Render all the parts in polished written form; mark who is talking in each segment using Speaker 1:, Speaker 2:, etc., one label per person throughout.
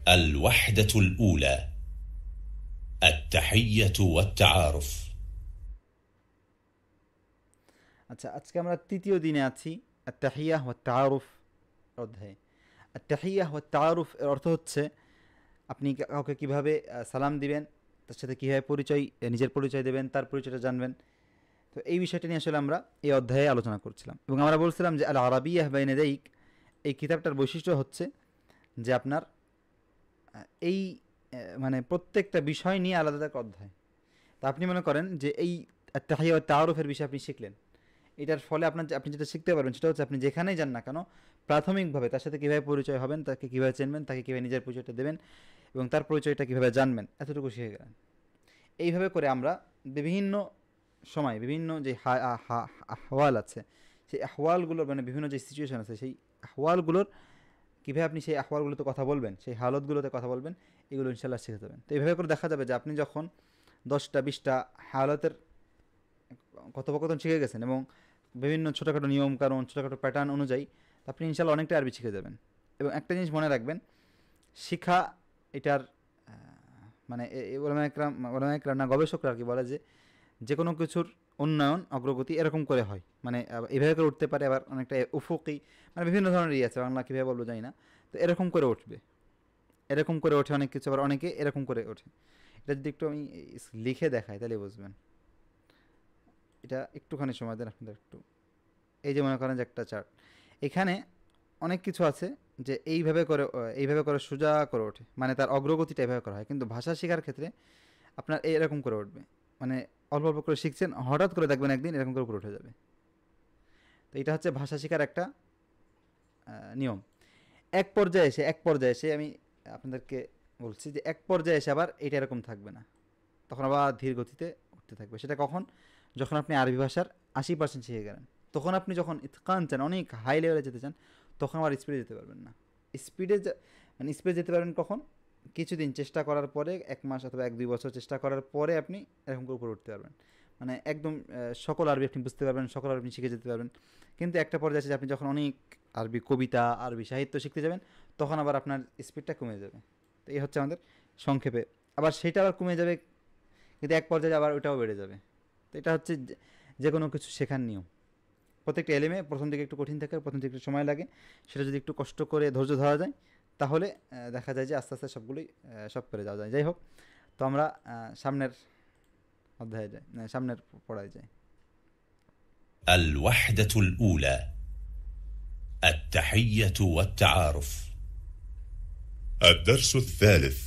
Speaker 1: الوحدة الأولى التحية والتعارف
Speaker 2: আচ্ছা, আজকে আমরা তৃতীয় দিনে আছি আত-তাহিয়াহ ওয়াত তাআরুফ অধ্যায়ে। আত-তাহিয়াহ ওয়াত তাআরুফ এর অর্থ হচ্ছে আপনি কাউকে কিভাবে সালাম দিবেন, তার সাথে কীভাবে নিজের পরিচয় দেবেন, তার পরিচয়টা জানবেন। তো এই বিষয়টা নিয়ে আসলে আমরা এই অধ্যায়ে আলোচনা করছিলাম এবং আমরা বলছিলাম যে আল আরাবিয়াহ বাইনা ইয়াদাইক এই কিতাবটার বৈশিষ্ট্য হচ্ছে যে আপনার এই মানে প্রত্যেকটা বিষয় নিয়ে আলাদা একটা অধ্যায়। তা আপনি মনে করেন যে এই আত-তাহিয়া ওয়াত তাআরুফের বিষয়ে আপনি শিখলেন, এটার ফলে আপনি যেটা শিখতে পারবেন সেটা হচ্ছে আপনি যেখানেই যান না কেন প্রাথমিকভাবে তার সাথে কীভাবে পরিচয় হবেন, তাকে কীভাবে চিনবেন, তাকে কীভাবে নিজের পরিচয়টা দেবেন এবং তার পরিচয়টা কীভাবে জানবেন, এতটুকু শিখে গেলেন। এইভাবে করে আমরা বিভিন্ন সময় বিভিন্ন যে আহওয়াল আছে, সেই আহওয়ালগুলোর মানে বিভিন্ন যে সিচুয়েশান আছে, সেই আহওয়ালগুলোর কীভাবে আপনি সেই আহওয়ালগুলোতে কথা বলবেন, সেই হালতগুলোতে কথা বলবেন, এগুলো ইনশাল্লাহ শিখে যাবেন। তো এইভাবে করে দেখা যাবে যে আপনি যখন 10টা 20টা হালতের কথোপকথন শিখে গেছেন এবং বিভিন্ন ছোটোখাটো নিয়মকানুন, ছোটোখাটো প্যাটার্ন অনুযায়ী আপনি ইনশাল্লাহ অনেকটা আরবি শিখে যাবেন। এবং একটা জিনিস মনে রাখবেন, শিখা এটার মানে ওলামা একরাম না গবেষকরা আর কি বলে যে কোনো কিছুর উন্নয়ন অগ্রগতি এরকম করে হয়, মানে এভাবে করে উঠতে পারে, আবার অনেকটা উফুকি মানে বিভিন্ন ধরনের আছে, বাংলা কীভাবে বলবো জানি না। তো এরকম করে উঠবে, এরকম করে ওঠে অনেক কিছু, আবার অনেকে এরকম করে ওঠে। এটা যদি একটু আমি লিখে দেখাই তাহলে বুঝবেন। এটা একটুখানি সময় দেন আপনাদের একটু। এই যে মনে করেন যে একটা চার্ট, এখানে অনেক কিছু আছে যে এইভাবে করে সোজা করে ওঠে, মানে তার অগ্রগতিটা এভাবে করা হয়। কিন্তু ভাষা শেখার ক্ষেত্রে আপনার এরকম করে উঠবে, মানে অল্প অল্প করে শিখছেন, হঠাৎ করে দেখবেন একদিন এরকম করে উপরে উঠে যাবে। তো এটা হচ্ছে ভাষা শেখার একটা নিয়ম। এক পর্যায়ে এসে আমি আপনাদেরকে বলছি যে এক পর্যায়ে এসে আবার এটা এরকম থাকবে না, তখন আবার ধীর গতিতে উঠতে থাকবে। সেটা কখন? যখন আপনি আরবি ভাষার 80% শিখে গেলেন। তখন আপনি যখন ইতকান চান, অনেক হাই লেভেলে যেতে চান, তখন আবার স্পিডে যেতে পারবেন না। মানে স্পিডে যেতে পারবেন কখন? কিছুদিন চেষ্টা করার পরে, 1 মাস অথবা 1-2 বছর চেষ্টা করার পরে আপনি এরকম করে উপরে উঠতে পারবেন। মানে একদম সকল আরবি আপনি বুঝতে পারবেন, সকল আরবি শিখে যেতে পারবেন। কিন্তু একটা পর্যায়ে আছে যে আপনি যখন অনেক আরবি কবিতা, আরবি সাহিত্য শিখতে যাবেন, তখন আবার আপনার স্পিডটা কমে যাবে। তো এই হচ্ছে আমাদের সংক্ষেপে। আবার সেটা আবার কমে যাবে, কিন্তু এক পর্যায়ে আবার ওটাও বেড়ে যাবে। তো এটা হচ্ছে যে কোনো কিছু শেখার নিয়ম। প্রত্যেকটা এলেমে প্রথম দিকে একটু কঠিন থাকে, প্রথম দিকে একটু সময় লাগে। সেটা যদি একটু কষ্ট করে ধৈর্য ধরা যায়, তাহলে দেখা যায় যে আস্তে আস্তে সবগুলোই সব করে যাওয়া যায়। যাই হোক, তো আমরা সামনের অধ্যায়ে যাই, সামনের পড়ায় যাই।
Speaker 1: الوحدة الأولى التحية والتعارف الدرس الثالث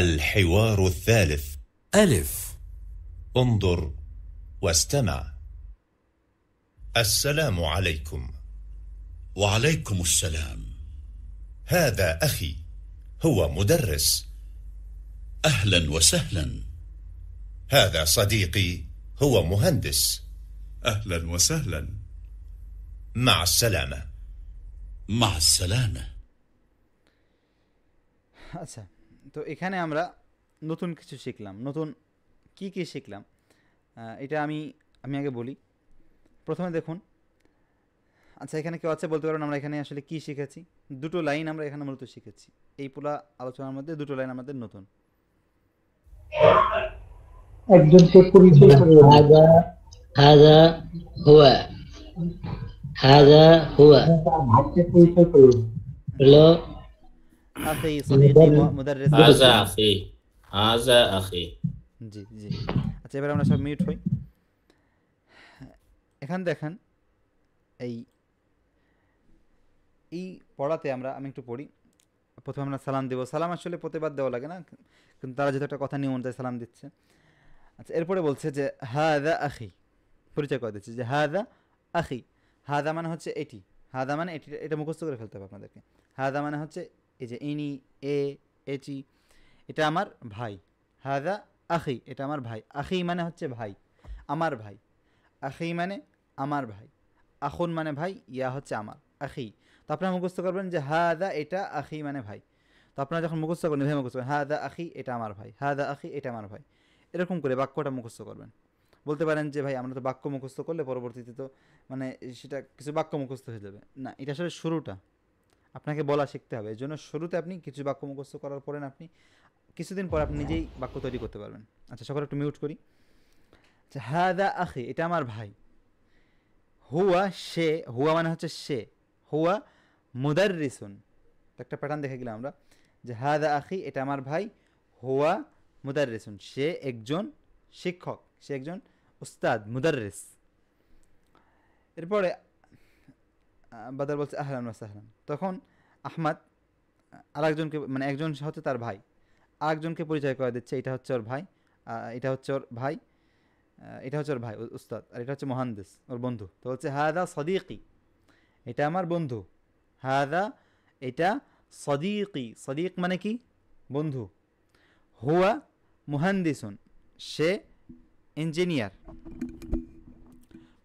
Speaker 1: الحوار الثالث ألف انظر واستمع. السلام عليكم.
Speaker 3: وعليكم السلام.
Speaker 1: هذا أخي، هو مدرس.
Speaker 3: أهلا وسهلا.
Speaker 1: هذا صديقي، هو مهندس.
Speaker 3: أهلا وسهلا.
Speaker 1: مع السلامة.
Speaker 3: مع السلامة.
Speaker 2: আচ্ছা, তো এখানে আমরা নতুন কিছু শিখলাম। নতুন কি শিখলাম এটা আমি আগে বলি। প্রথমে দেখুন, আচ্ছা এখানে কেউ আছে বলতে পারবেন আমরা এখানে আসলে কি শিখেছি? দুটো লাইন আমরা এখানে মূলত শিখেছি। এই পুরা আলোচনার মধ্যে দুটো লাইন আমাদের নতুন।
Speaker 4: একজনকে পরিচয় করে
Speaker 5: হাযা হুয়া
Speaker 4: ভাইকে পরিচয় করে
Speaker 5: হলো
Speaker 2: আখি সদীকি মুদাররিস।
Speaker 6: হাযা আখি।
Speaker 2: জি জি। আচ্ছা, এবার আমরা সব মিউট হই। এখান দেখেন এই পড়াতে আমি একটু পড়ি। প্রথমে আমরা সালাম দেব। সালাম আসলে প্রতিবাদ দেওয়া লাগে না, কিন্তু তারা যেহেতু একটা কথা নিয়ে অনুযায়ী সালাম দিচ্ছে। আচ্ছা, এরপরে বলছে যে হাদা আখি, পরিচয় করে দিচ্ছে যে হাদা আখি। হাদা মানে হচ্ছে এটি, হাদা মানে এটি, এটা মুখস্থ করে ফেলতে হবে আপনাদেরকে। হাদা মানে হচ্ছে এই যে ইনি, এটি, এটা আমার ভাই। হাদা আখি, এটা আমার ভাই। আখি মানে হচ্ছে ভাই, আমার ভাই। আখি মানে আমার ভাই। আখুন মানে ভাই, ইয়া হচ্ছে আমার, আখি। তো আপনারা মুখস্থ করবেন যে হাদা, এটা আখি মানে ভাই। তো আপনারা যখন মুখস্থ করবেন, এভাবে মুখস্থ করবেন, হাদা আখি, এটা আমার ভাই। হাদা আখি, এটা আমার ভাই। এরকম করে বাক্যটা মুখস্থ করবেন। বলতে পারেন যে ভাই আমরা তো বাক্য মুখস্থ করলে পরবর্তীতে তো মানে সেটা কিছু বাক্য মুখস্থ হয়ে যাবে না, এটা আসলে শুরুটা। আপনাকে বলা শিখতে হবে। এর জন্য শুরুতে আপনি কিছু বাক্য মুখস্থ করার পরে আপনি কিছুদিন পর আপনি নিজেই বাক্য তৈরি করতে পারবেন। আচ্ছা, সকলে একটু মিউট করি। আচ্ছা, হাদা আখি, এটা আমার ভাই। হুয়া, সে, হুয়া মানে হচ্ছে সে, হুয়া মুদাররিসুন। একটা প্যাটার্ন দেখে গেলাম আমরা যে হাদা আখি, এটা আমার ভাই, হুয়া মুদাররিসুন, সে একজন শিক্ষক, সে একজন উস্তাদ, মুদাররিস। এরপরে বাদর বলছে আহলান ওয়া সাহলান। তখন আহমদ আরেকজনকে, মানে একজন হচ্ছে তার ভাই, আরেকজনকে পরিচয় করে দিচ্ছে, এটা হচ্ছে ওর ভাই, এটা হচ্ছে ওর ভাই, এটা হচ্ছে ওর ভাই উস্তাদ, আর এটা হচ্ছে মুহান্দিস, ওর বন্ধু। তো বলছে হাদা সদিকি, এটা আমার বন্ধু। হাদা, এটা সদিকি, সদিক মানে কি? বন্ধু। হুয়া মুহান্দিসুন, সে ইঞ্জিনিয়ার।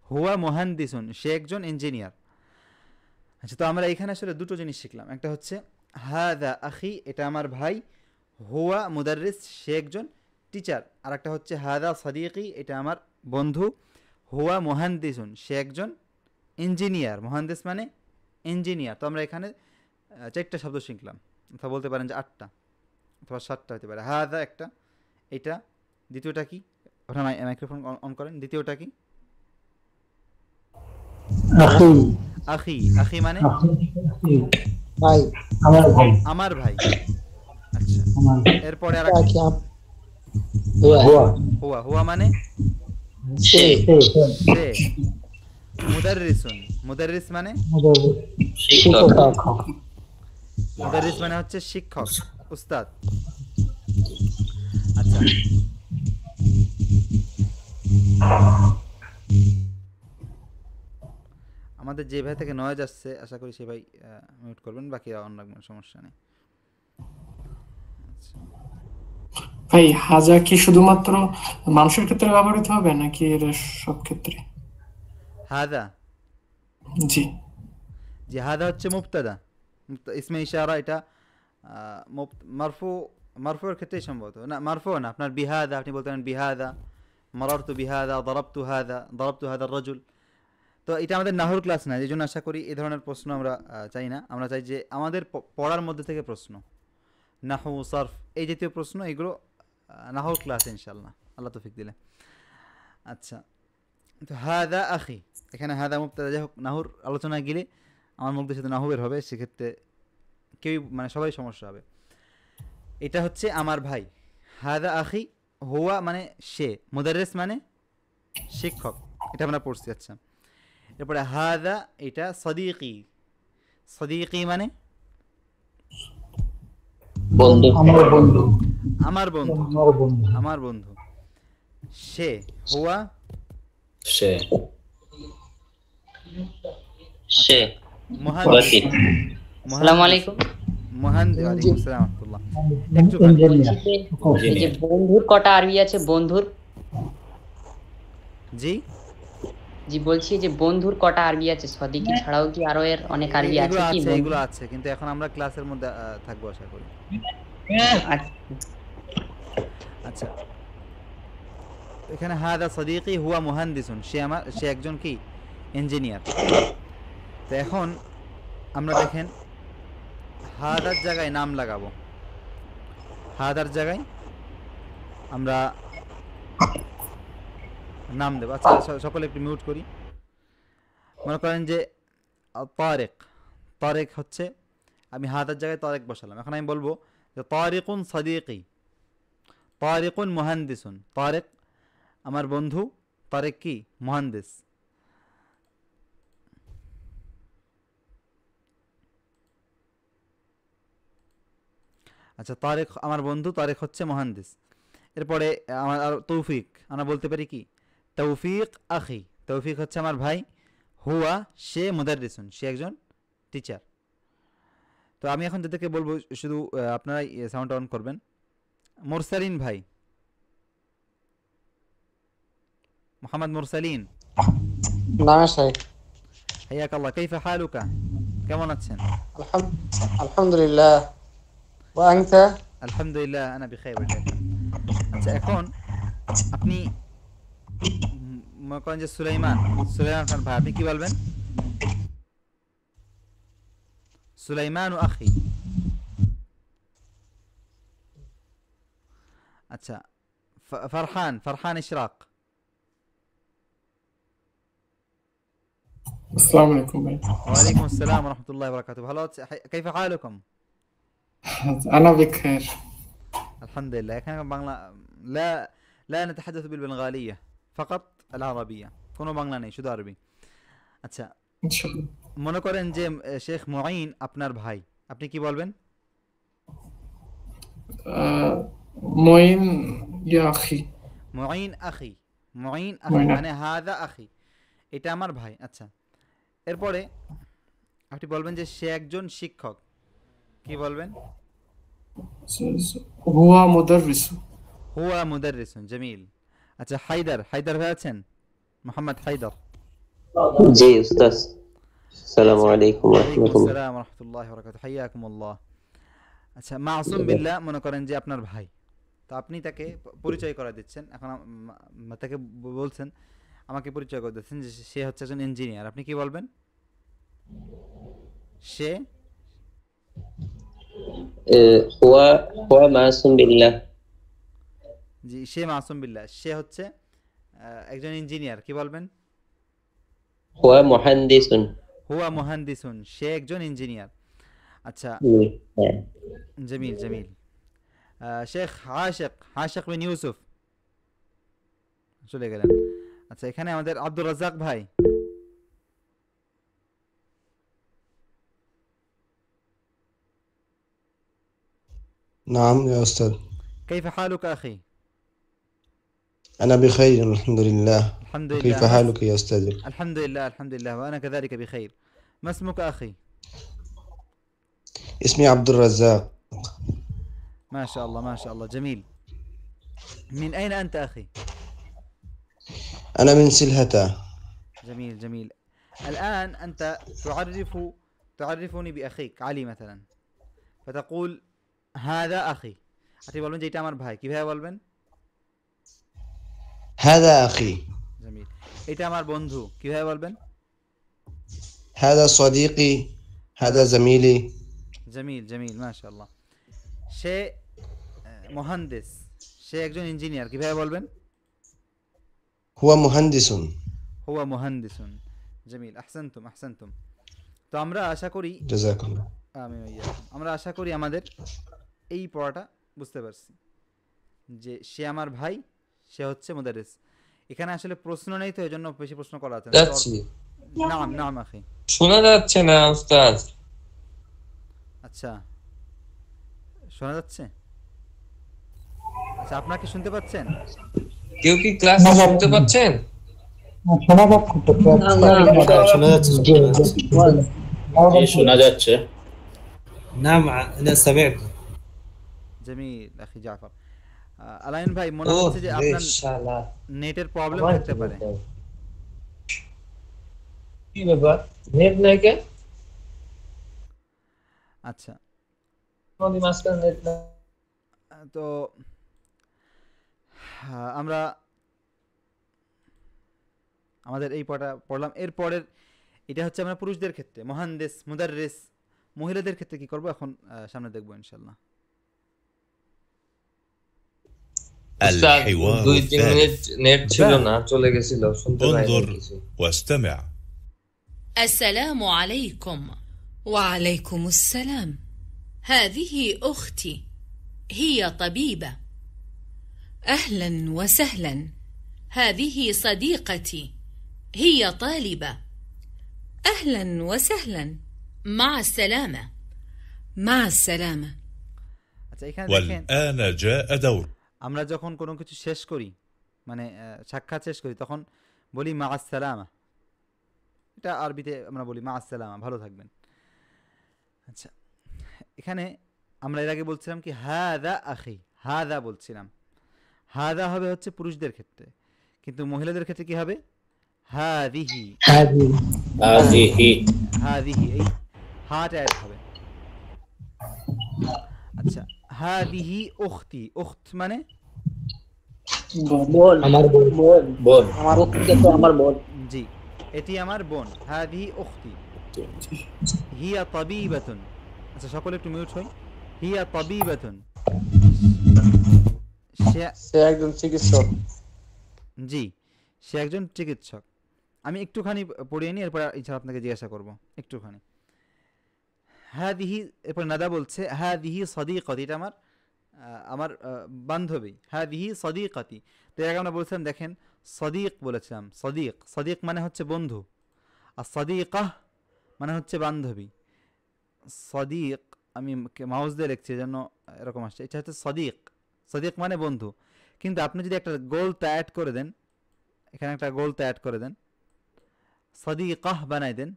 Speaker 2: হুয়া মুহান্দিসুন, সে একজন ইঞ্জিনিয়ার। আচ্ছা, তো আমরা এখানে আসলে দুটো জিনিস শিখলাম। একটা হচ্ছে হাদা আখি, এটা আমার ভাই, হুয়া মুদাররিস, সে একজন টিচার। আর একটা হচ্ছে হাদা সদিকি, এটা আমার বন্ধু, হুয়া মুহান্দিসুন, সে একজন ইঞ্জিনিয়ার। মুহান্দিস মানে ইঞ্জিনিয়ার। তো আমরা এখানে 4টা শব্দ শিখলাম, অথবা বলতে পারেন যে 8টা অথবা 7টা হতে পারে। হাদা একটা, এটা। দ্বিতীয়টা কি? আপনার মাইক্রোফোন অন করেন। দ্বিতীয়টা কি?
Speaker 4: আখি,
Speaker 2: আখি, আখি মানে
Speaker 4: ভাই, আমার ভাই,
Speaker 2: আমার ভাই। আচ্ছা,
Speaker 4: আমার
Speaker 2: এরপরে আর
Speaker 5: হুয়া,
Speaker 2: হুয়া, হুয়া মানে
Speaker 5: সে,
Speaker 2: সে। মুদাররিসুন, মুদাররিস মানে
Speaker 5: শিক্ষক,
Speaker 2: মুদাররিস মানে হচ্ছে শিক্ষক, উস্তাদ। আচ্ছা, আমাদের যে ভাই থেকে নয়েজ আসছে, আশা করি সে ভাই মিউট করবেন, বাকিরা অন রাখবেন, সমস্যা নেই।
Speaker 7: ভাই হাজা কি শুধুমাত্র মানুষের ক্ষেত্রে ব্যবহৃত হবে নাকি এর সব ক্ষেত্রে?
Speaker 2: হাদা,
Speaker 7: জি,
Speaker 2: যে হাদা হচ্ছে মুবতাদা, ইসমে ইশারা, এটা মারফু, মারফুর ক্ষেত্রেই সম্ভবত। না, মারফু না, আপনার বিহাদা, আপনি বলতে পারেন বিহাদা, মারারতু বিহাদা, দরাবতু হাদা, দরাবতু হাদা রাজুল। তো এটা আমাদের নাহুর ক্লাস না, এই জন্য আশা করি এই ধরনের প্রশ্ন আমরা চাই না। আমরা চাই যে আমাদের পড়ার মধ্যে থেকে প্রশ্ন, নাহু, সারফ, এই জাতীয় প্রশ্ন, এগুলো নাহুর ক্লাস ইনশাল্লাহ, আল্লাহ তৌফিক দিলে। আচ্ছা, তো হাদা আখি, এখানে হাদা মুবতাদা। যাই হোক, নাহুর আলোচনায় গেলে আমার মুখ দিয়ে শুধু নাহু বের হবে, সেক্ষেত্রে কেউই, মানে সবাই সমস্যা হবে। এটা হচ্ছে আমার ভাই। হাদা আখি, হুয়া মানে সে, মুদাররিস মানে শিক্ষক, এটা আমরা পড়ছি। আচ্ছা, এরপরে হাদা, এটা সদিকি, সদিকি মানে
Speaker 5: বন্ধু,
Speaker 4: আমার বন্ধু,
Speaker 2: আমার বন্ধু,
Speaker 4: আমার বন্ধু,
Speaker 2: আমার বন্ধু। সে, হুয়া
Speaker 6: সে,
Speaker 5: সে,
Speaker 2: মুহান্দিস,
Speaker 5: আসসালামু আলাইকুম।
Speaker 2: মুহান্দিস, ওয়ালাইকুম আসসালাম ওয়া রাহমাতুল্লাহ। একটু
Speaker 4: ইঞ্জিনিয়ার,
Speaker 5: এই যে বন্ধুর কটা আরবি আছে? বন্ধুর,
Speaker 2: জি
Speaker 5: জি বলছি যে বন্ধুর কটা আরবি আছে? সদিকি ছাড়াও কি আরো এর অনেক আরবি আছে
Speaker 2: এগুলো
Speaker 5: কি?
Speaker 2: আছে, এগুলো আছে, কিন্তু এখন আমরা ক্লাসের মধ্যে থাকবো আশা করি। আচ্ছা, এখানে হাদা সদিকি হুয়া মুহান্দিসুন, সে একজন কি? ইঞ্জিনিয়ার। তো এখন আমরা দেখেন হাদার জায়গায় নাম লাগাবো, হাদার জায়গায় আমরা নাম দেবো। আচ্ছা, সকলে একটু মিউট করি। মনে করেন যে তারেক, তারেক হচ্ছে, আমি হাদার জায়গায় তারেক বসালাম। এখন আমি বলবো যে তারিকুন সদিকি, তারিকুন মুহান্দিসুন, তারেক আমার বন্ধু, তারেক কি? মুহান্দিস। আচ্ছা, তারেক আমার বন্ধু, তারেক হচ্ছে মুহান্দিস। এরপরে আমার আর তৌফিক, আমরা বলতে পারি কি? তৌফিক আখি, তৌফিক হচ্ছে আমার ভাই, হুয়া, সে মুদাররিসুন, সে একজন টিচার। তো আমি এখন যাদেরকে বলবো, শুধু আপনারাই সাউন্ড অন করবেন। মুরসালিন ভাই, মোহাম্মদ মুরসালিন,
Speaker 8: نعم شيخ.
Speaker 2: হাইয়াক আল্লাহ, কাইফা হালুকা, কেমন আছেন?
Speaker 8: الحمد لله. وأنت؟
Speaker 2: আলহামদুলিল্লাহ, আনা বিখাইর। আচ্ছা, এখন আপনি মনে করেন যে সুলাইমান, সুলাইমান খান ভাই, আপনি কি বলবেন? সুলাইমান আখি। আচ্ছা, ফারহান ইশরাক।
Speaker 7: আসসালামু আলাইকুম ভাই।
Speaker 2: ওয়ালাইকুম আসসালাম ওয়া রাহমাতুল্লাহি ওয়া বারাকাতুহু। ভালো আছে? কাইফা হালুকুম?
Speaker 7: আনা বিখাইর।
Speaker 2: আলহামদুলিল্লাহ। এখানে বাংলা লা লা نتحدث بالبنغالية فقط العربية, কোনো বাংলা নেই, শুধু আরবি। আচ্ছা,
Speaker 7: ইনশাআল্লাহ।
Speaker 2: মনে করেন যে শেখ মুঈন আপনার ভাই, আপনি কি বলবেন?
Speaker 7: মুঈন ইয়া আখি।
Speaker 2: মুঈন আখি, মুঈন আখি
Speaker 7: মুঈন
Speaker 2: মানে হাদা আখি, এটা আমার ভাই। আচ্ছা, এরপরে আপনি বলবেন যে সে একজন শিক্ষক, কি বলবেন?
Speaker 7: হুয়া মুদাররিসু।
Speaker 2: হুয়া মুদাররিসুন, জামিল। আচ্ছা, হায়দার ভাই আছেন? মোহাম্মদ হায়দার।
Speaker 9: জি উস্তাদ, আসসালামু আলাইকুম ওয়া রাহমাতুল্লাহ।
Speaker 2: আসসালামু ওয়া রাহমাতুল্লাহি ওয়া বারাকাতুহু, হাইয়াকুমুল্লাহ। আচ্ছা, মাসুম বিল্লাহ মনে করেন যে আপনার ভাই, তো আপনি তাকে পরিচয় করে দিচ্ছেন। এখন তাকে বলছেন, আমাকে পরিচয় করে দিচ্ছেন যে সে হচ্ছে একজন ইঞ্জিনিয়ার, আপনি কি বলবেন? সে
Speaker 9: হুয়া মাসুম বিল্লাহ।
Speaker 2: জি, সে মাসুম বিল্লাহ, সে হচ্ছে একজন ইঞ্জিনিয়ার, কি বলবেন?
Speaker 9: হুয়া মুহান্দিসুন।
Speaker 2: হুয়া মুহান্দিসুন, সে একজন ইঞ্জিনিয়ার। আচ্ছা, জামিল জামিল। শেখ আশিক বিন ইউসুফ চলে গেলেন। আচ্ছা, এখানে আমাদের আব্দুর রাজ্জাক ভাই।
Speaker 10: نعم يا أستاذ.
Speaker 2: كيف حالك أخي؟
Speaker 10: أنا بخير الحمد لله.
Speaker 2: الحمد لله.
Speaker 10: كيف حالك يا أستاذ؟
Speaker 2: الحمد لله الحمد لله، وأنا كذلك بخير. ما اسمك أخي؟
Speaker 10: اسمي عبد الرزاق.
Speaker 2: ما شاء الله ما شاء الله، جميل. من أين أنت أخي؟
Speaker 10: أنا من سلهتا.
Speaker 2: جميل جميل. الآن أنت تعرفني بأخيك علي مثلا، فتقول هذا أخي، আপনি বলবেন যে এটা আমার ভাই, কিভাবে বলবেন?
Speaker 10: هذا أخي.
Speaker 2: جميل. এটা আমার বন্ধু, কিভাবে বলবেন?
Speaker 10: هذا صديقي. هذا زميلي.
Speaker 2: جميل جميل ما شاء الله. সে মহান্দিস, সে একজন ইঞ্জিনিয়ার, কিভাবে বলবেন?
Speaker 10: هو مهندس.
Speaker 2: هو مهندس. جميل، أحسنتم أحسنتم. তো আমরা আশা করি,
Speaker 10: جزاكم الله.
Speaker 2: আমরা আশা করি আমাদের এই পড়াটা বুঝতে পারছি যে সে আমার ভাই, সে হচ্ছে মুদারিস। এখানে আসলে প্রশ্ন নেই, তো এজন্য বেশি প্রশ্ন করা আছে না। নাম নাম আখি
Speaker 11: শোনা যাচ্ছে না উস্তাদ।
Speaker 2: আচ্ছা, শোনা যাচ্ছে? আচ্ছা, আপনারা কি শুনতে পাচ্ছেন?
Speaker 11: কেউ কি ক্লাস শুনতে পাচ্ছেন?
Speaker 4: শোনা যাচ্ছে তো?
Speaker 6: শোনা যাচ্ছে, শোনা যাচ্ছে।
Speaker 12: نعم أنا سمعت.
Speaker 2: জামিল আখি জাফর। আলাইন ভাই, মনে হচ্ছে যে আপনার নেটের প্রবলেম থাকতে পারে।
Speaker 11: কি ব্যাপার, নেট নাই কেন?
Speaker 2: আচ্ছা,
Speaker 11: আমাদের মাস্টার নেট না।
Speaker 2: তো আমরা আমাদের এই পড়া পড়লাম। এরপরের এটা হচ্ছে আমরা পুরুষদের ক্ষেত্রে মুহান্দিস, মুদাররিস। মহিলাদের ক্ষেত্রে কি করব এখন সামনে দেখবো ইনশাআল্লাহ।
Speaker 1: الحوار
Speaker 11: 2-3 মিনিট নেট ছিল না, চলে গেছিল, শুনতে পাইনি
Speaker 1: انظر
Speaker 11: কিছু।
Speaker 1: واستمع.
Speaker 13: السلام عليكم. وعليكم السلام. هذه أختي، هي طبيبة. أهلا وسهلا. هذه صديقتي، هي طالبة. أهلا وسهلا. مع السلامة. مع السلامة.
Speaker 1: والآن جاء دور.
Speaker 2: আমরা যখন কোনো কিছু শেষ করি, মানে সাক্ষাৎ শেষ করি, তখন বলি মা আসসালামা। এটা আরবিতে আমরা বলি মা আসসালামা, ভালো থাকবেন। আচ্ছা, এখানে আমরা এর আগে বলছিলাম কি হাদা আখি, হাদা বলছিলাম। হাদা হবে হচ্ছে পুরুষদের ক্ষেত্রে, কিন্তু মহিলাদের ক্ষেত্রে কি হবে? হাদিহি।
Speaker 6: হাদিহি,
Speaker 2: হাদিহি, এই হাটা অ্যাড হবে। আচ্ছা, হাদিহি উখতি, উখত মানে
Speaker 8: বোন, আমার বোন,
Speaker 6: বোন,
Speaker 8: আমার উখতি তো আমার বোন।
Speaker 2: জি, এটি আমার বোন। হাদিহি উখতি, হিয়া তাবিবাতুন। আচ্ছা সকলে একটু মিউট হই। হিয়া তাবিবাতুন,
Speaker 8: সে একজন চিকিৎসক।
Speaker 2: জি, সে একজন চিকিৎসক। আমি একটুখানি পড়িয়ে নিই, এরপর ইনশাআল্লাহ আপনাকে জিজ্ঞাসা করব একটুখানি। হাদিহি, এরপর নাদা বলছে হাদিহি সদিকাতি, এটা আমার বান্ধবী। হাদিহি সদিকাতি, তো এর আগে আমরা বলছিলাম, দেখেন সদিক বলেছিলাম, সদিক, সদিক মানে হচ্ছে বন্ধু, আর সদিকাহ মানে হচ্ছে বান্ধবী। সদিক আমি মাউস দিয়ে লিখছি জন্য এরকম আসছে, এটা হচ্ছে সদিক, সদিক মানে বন্ধু। কিন্তু আপনি যদি একটা গোলতা অ্যাড করে দেন, এখানে একটা গোলতা অ্যাড করে দেন, সদিকাহ বানাই দেন,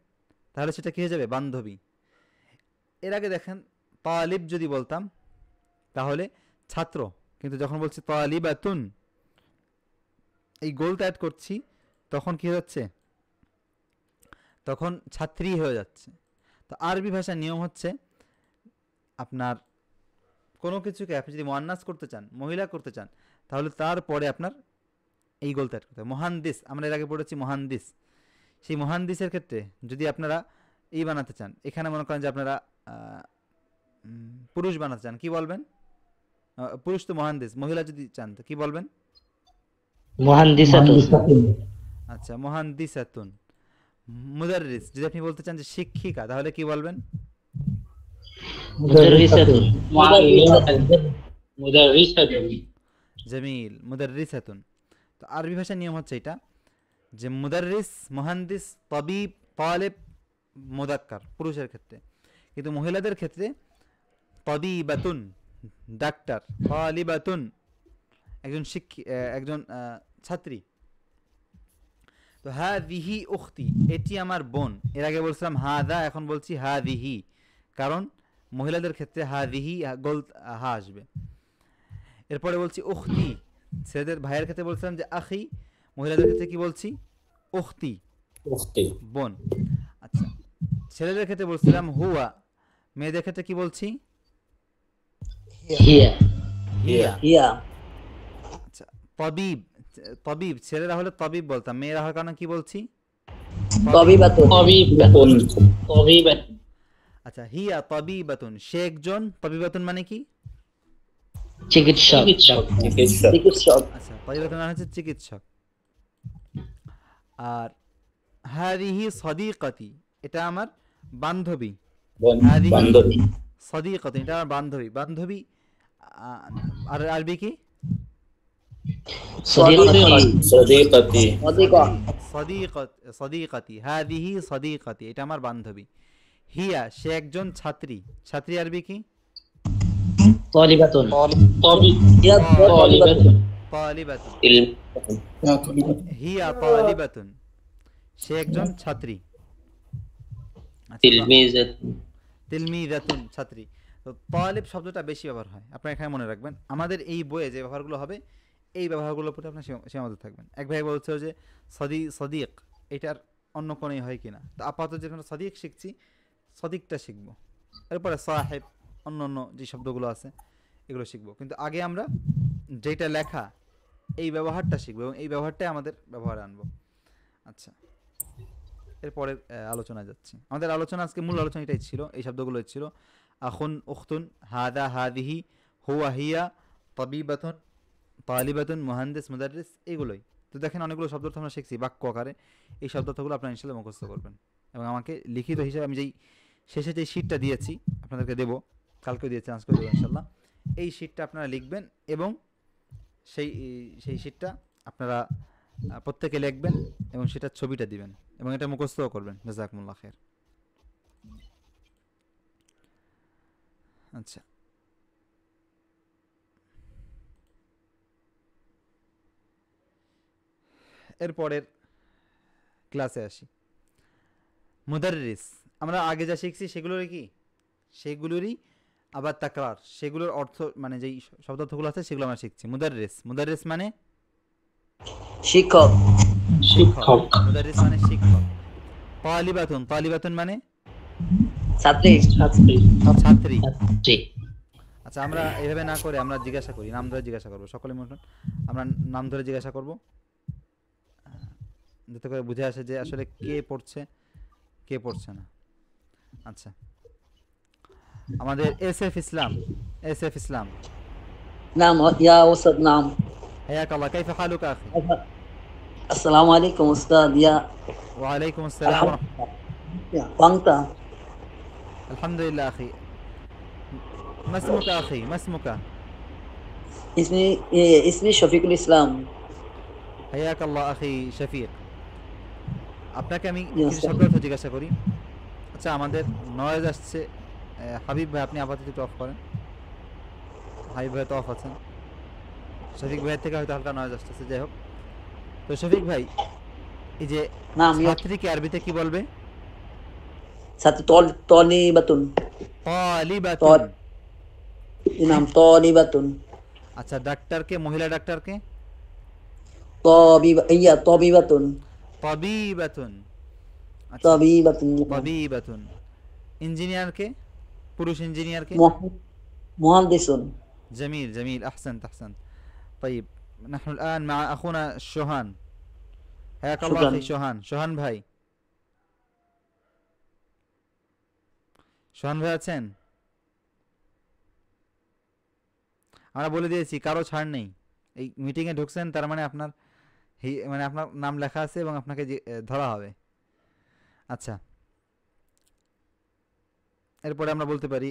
Speaker 2: তাহলে সেটা কী হয়ে যাবে? বান্ধবী। এর আগে দেখেন তালিব যদি বলতাম তাহলে ছাত্র, কিন্তু যখন বলছি তালিবাতুন, এই গোলতা অ্যাড করছি, তখন কি হচ্ছে? তখন ছাত্রী হয়ে যাচ্ছে। তো আরবি ভাষার নিয়ম হচ্ছে, আপনার কোনো কিছুকে আপনি যদি মুয়ান্নাস করতে চান, মহিলা করতে চান, তাহলে তারপরে আপনার এই গোলতা অ্যাড করতে হবে। মুহান্দিস, আমরা এর আগে পড়েছি মুহান্দিস। সেই মুহান্দিসের ক্ষেত্রে যদি আপনারা এই বানাতে চান, এখানে মনে করেন যে আপনারা পুরুষ বানাতে চান, কি বলবেন? পুরুষ তো মুহান্দিস, মহিলা যদি চান তো কি বলবেন?
Speaker 14: মুহান্দিসাতুন।
Speaker 2: আচ্ছা, মুহান্দিসাতুন। মুদাররিস, যদি আপনি বলতে চান যে শিক্ষিকা, তাহলে কি বলবেন?
Speaker 14: মুদাররিসাতুন। মুদাররিসাতুন।
Speaker 2: জামিল, মুদাররিসাতুন। তো আরবি ভাষার নিয়ম হচ্ছে এটা, যে মুদাররিস, মুহান্দিস, তাবিব, তালিব মুযাক্কার পুরুষের ক্ষেত্রে, কিন্তু মহিলাদের ক্ষেত্রে তাবিবাতুন ডাক্তার, তালিবাতুন একজন ছাত্রী। তো হাদিহি উখতি, এটি আমার বোন। এর আগে বলছিলাম হাদা, এখন বলছি হাদিহি, কারণ মহিলাদের ক্ষেত্রে হাদিহি গোল হা আসবে। এরপরে বলছি উখতি, ছেলেদের ভাইয়ের ক্ষেত্রে বলছিলাম যে আখি, মহিলাদের ক্ষেত্রে কি বলছি? উখতি, বোন। আচ্ছা, ছেলেদের ক্ষেত্রে বলছিলাম হুয়া, মেয়েদের ক্ষেত্রে কি বলছি?
Speaker 14: হিয়া।
Speaker 2: হিয়া। আচ্ছা, তাবিব, তাবিব ছেলেরা হলে তাবিব বলতাম, মেয়েরা হওয়ার কারণে কি বলছি?
Speaker 14: তাবিবাতুন। তাবিবাতুন। তাবিবাতুন।
Speaker 2: আচ্ছা, হিয়া তাবিবাতুন, সে একজন। তাবিবাতুন মানে কি?
Speaker 14: চিকিৎসক। চিকিৎসক।
Speaker 2: আচ্ছা, তাবিবাতুন মানে হচ্ছে চিকিৎসক। আর হাদিহি সদিকাতি, এটা আমার বান্ধবী। হাদিহি সদিকাতি, এটা আমার বান্ধবী। বান্ধবী আর আরবি কি? সদিকাতি, হাদিহি সদিকাতি, এটা আমার বান্ধবী। হিয়া, সে একজন ছাত্রী। ছাত্রী আরবি কি?
Speaker 14: তালিবাতুন।
Speaker 2: হিয়া তালিবাতুন, সে একজন ছাত্রী। তিলমিজাতুন, ছাত্রী। তো তালিব শব্দটা বেশি ব্যবহার হয়, আপনারা এখানে মনে রাখবেন। আমাদের এই বইয়ে যে ব্যবহারগুলো হবে, এই ব্যবহারগুলোর প্রতি আপনার সীমাবদ্ধ থাকবেন। এক ভাই বলছে যে সদিক, এটার অন্য কোনোই হয় কিনা। তো আপাতত যেখানে সদিক শিখছি, সদিকটা শিখবো, এরপরে সাহেব, অন্য অন্য যে শব্দগুলো আছে এগুলো শিখবো। কিন্তু আগে আমরা যেটা লেখা, এই ব্যবহারটা শিখবো এবং এই ব্যবহারটাই আমাদের ব্যবহারে আনবো। আচ্ছা, এরপরে আলোচনায় যাচ্ছি। আমাদের আলোচনা আজকে মূল আলোচনা এটাই ছিল, এই শব্দগুলো ছিল আখুন, উখতুন, হাদা, হাদিহি, হুয়া, হিয়া, তাবিবাতুন, তালিবাতুন, মুহান্দিস, মুদাররিস, এগুলোই। তো দেখেন অনেকগুলো শব্দ আমরা শিখছি বাক্য আকারে। এই শব্দগুলো আপনারা ইনশাআল্লাহ মুখস্থ করবেন এবং আমাকে লিখিত হিসেবে আমি যেই শেষে যেই শীটটা দিয়েছি আপনাদেরকে দেবো, কালকে দিয়ে চান্স করে দেবো ইনশাআল্লাহ। এই শীটটা আপনারা লিখবেন এবং সেই শীটটা আপনারা প্রত্যেকে লিখবেন এবং সেটার ছবিটা দিবেন এবং এটা মুখস্থও করবেন। জাযাকুমুল্লাহ খাইর। আচ্ছা, এরপরের ক্লাসে আসি। মুদাররিস, আমরা আগে যা শিখছি সেগুলোরই আবার তাকরার, সেগুলোর অর্থ মানে যেই শব্দার্থগুলো আছে সেগুলো আমরা শিখছি। মুদাররিস মানে
Speaker 14: শিক্ষক।
Speaker 2: মুদাররিস মানে শিক্ষক। তালিবাতুন মানে
Speaker 14: ছাত্রী।
Speaker 2: আচ্ছা, আমরা এইভাবে না করে আমরা জিজ্ঞাসা করি, নাম ধরে জিজ্ঞাসা করবো। সকলে মনে আমরা নাম ধরে জিজ্ঞাসা করব, যাতে করে বুঝে আসে যে আসলে কে পড়ছে কে পড়ছে না। আচ্ছা আমাদের এসএফ ইসলাম
Speaker 14: نعم يا أستاذ نعم.
Speaker 2: حياك الله كيف حالك أخي؟
Speaker 14: السلام عليكم أستاذ. يا
Speaker 2: وعليكم السلام ورحمة
Speaker 14: الله. وأنت؟
Speaker 2: الحمد لله أخي. ما اسمك أخي؟ ما اسمك؟
Speaker 14: اسمي شفيق الإسلام.
Speaker 2: حياك الله أخي شفيق. আপনাকে আমি কিছু শব্দ জিজ্ঞাসা করি। আচ্ছা আমাদের নয়েজ আসছে, হাবিব ভাই আপনি আপাতত একটু অফ করেন। হাবিব ভাই তো অফ আছেন, শফিক ভাইয়ের থেকে হয়তো হালকা নয়েজ আসতেছে। যাই হোক, তো শফিক ভাই এই যে ছাত্রীকে আরবিতে কি বলবে?
Speaker 14: ছাত্রী তলিবাতুন।
Speaker 2: তলিবাতুন,
Speaker 14: নাম তলিবাতুন।
Speaker 2: আচ্ছা ডাক্তারকে, মহিলা ডাক্তারকে?
Speaker 14: তবিবাতুন।
Speaker 2: তবিবাতুন, তবিবাতুন। ইঞ্জিনিয়ারকে, পুরুষ ইঞ্জিনিয়ারকে?
Speaker 14: মুহান্দিসুন।
Speaker 2: جميل جميل أحسنت أحسنت. طيب نحن الآن مع أخونا شوهان. حياك الله أخي شوهان ভাই। শোহান ভাই আছেন? আমরা বলে দিয়েছি কারো ছাড় নেই। এই মিটিং এ ঢুকছেন তার মানে আপনার আপনার নাম লেখা আছে এবং আপনাকে ধরা হবে। আচ্ছা এরপরে আমরা বলতে পারি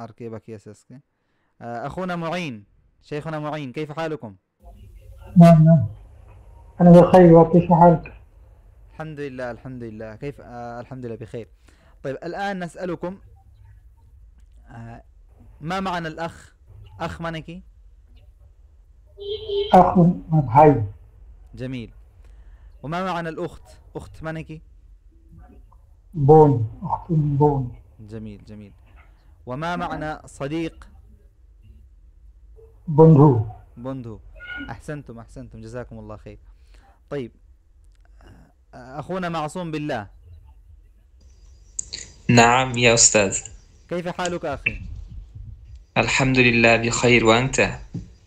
Speaker 2: আর কে বাকি আছে আজকে? أخونا معين، شيخنا معين كيف حالكم؟
Speaker 4: نعم أنا بخير وكيف حالك؟
Speaker 2: الحمد لله الحمد لله. كيف؟ الحمد لله بخير. طيب الآن نسألكم ما معنى الأخ؟ أخ মানে কি?
Speaker 4: أخ ভাই।
Speaker 2: جميل. وما معنى الأخت؟ أخت মানে কি?
Speaker 4: বোন، أخت বোন।
Speaker 2: جميل جميل. وما معنى صديق؟ بندو. أحسنتم أحسنتم جزاكم الله خير. طيب أخونا معصوم بالله.
Speaker 11: نعم يا أستاذ.
Speaker 2: كيف حالك أخي؟
Speaker 11: الحمد لله بخير، وأنت؟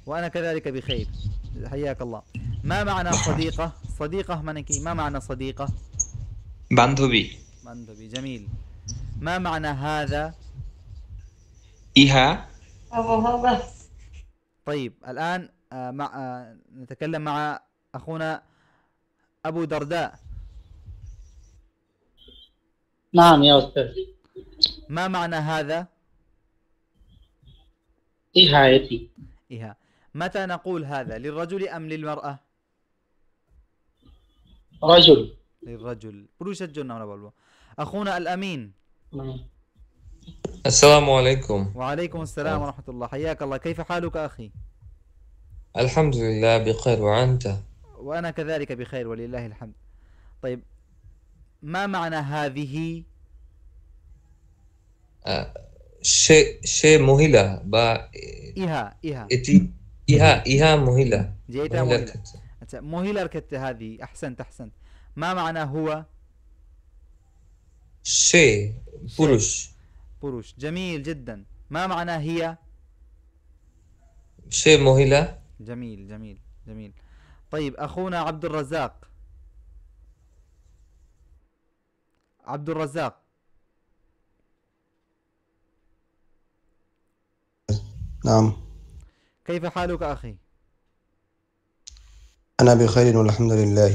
Speaker 2: وأنا كذلك بخير حياك الله. ما معنى صديقة؟ صديقة منكي، ما معنى صديقة؟
Speaker 11: বান্ধবী।
Speaker 2: جميل. ما معنى هذا؟
Speaker 11: إيها.
Speaker 2: طيب الآن نتكلم مع أخونا أبو درداء.
Speaker 14: نعم يا أستاذ.
Speaker 2: ما معنى هذا؟ إيها. متى نقول هذا، للرجل أم للمرأة؟
Speaker 14: رجل.
Speaker 2: للرجل، পুরুষের জন্য আমরা বলবো। أخونا الأمين.
Speaker 11: السلام عليكم.
Speaker 2: وعليكم السلام ورحمة الله. حياك الله. كيف حالك أخي؟
Speaker 11: الحمد لله بخير، وأنت؟
Speaker 2: وأنا كذلك بخير ولله الحمد. طيب ما معنى هذه؟
Speaker 11: সে মহিলা বা
Speaker 2: ইহা
Speaker 11: এটি ইহা মহিলা।
Speaker 2: জি এটা মহিলা। আচ্ছা মহিলার ক্ষেত্রে হাদি। আহসান্ত আহসান্ত। মা মানা হুয়া?
Speaker 11: সে পুরুষ।
Speaker 2: جميل جدا. ما معنى هي؟
Speaker 11: সে মহিলা।
Speaker 2: جميل جميل جميل. طيب أخونا عبد الرزاق.
Speaker 10: نعم.
Speaker 2: كيف حالك أخي؟
Speaker 10: أنا بخير والحمد لله.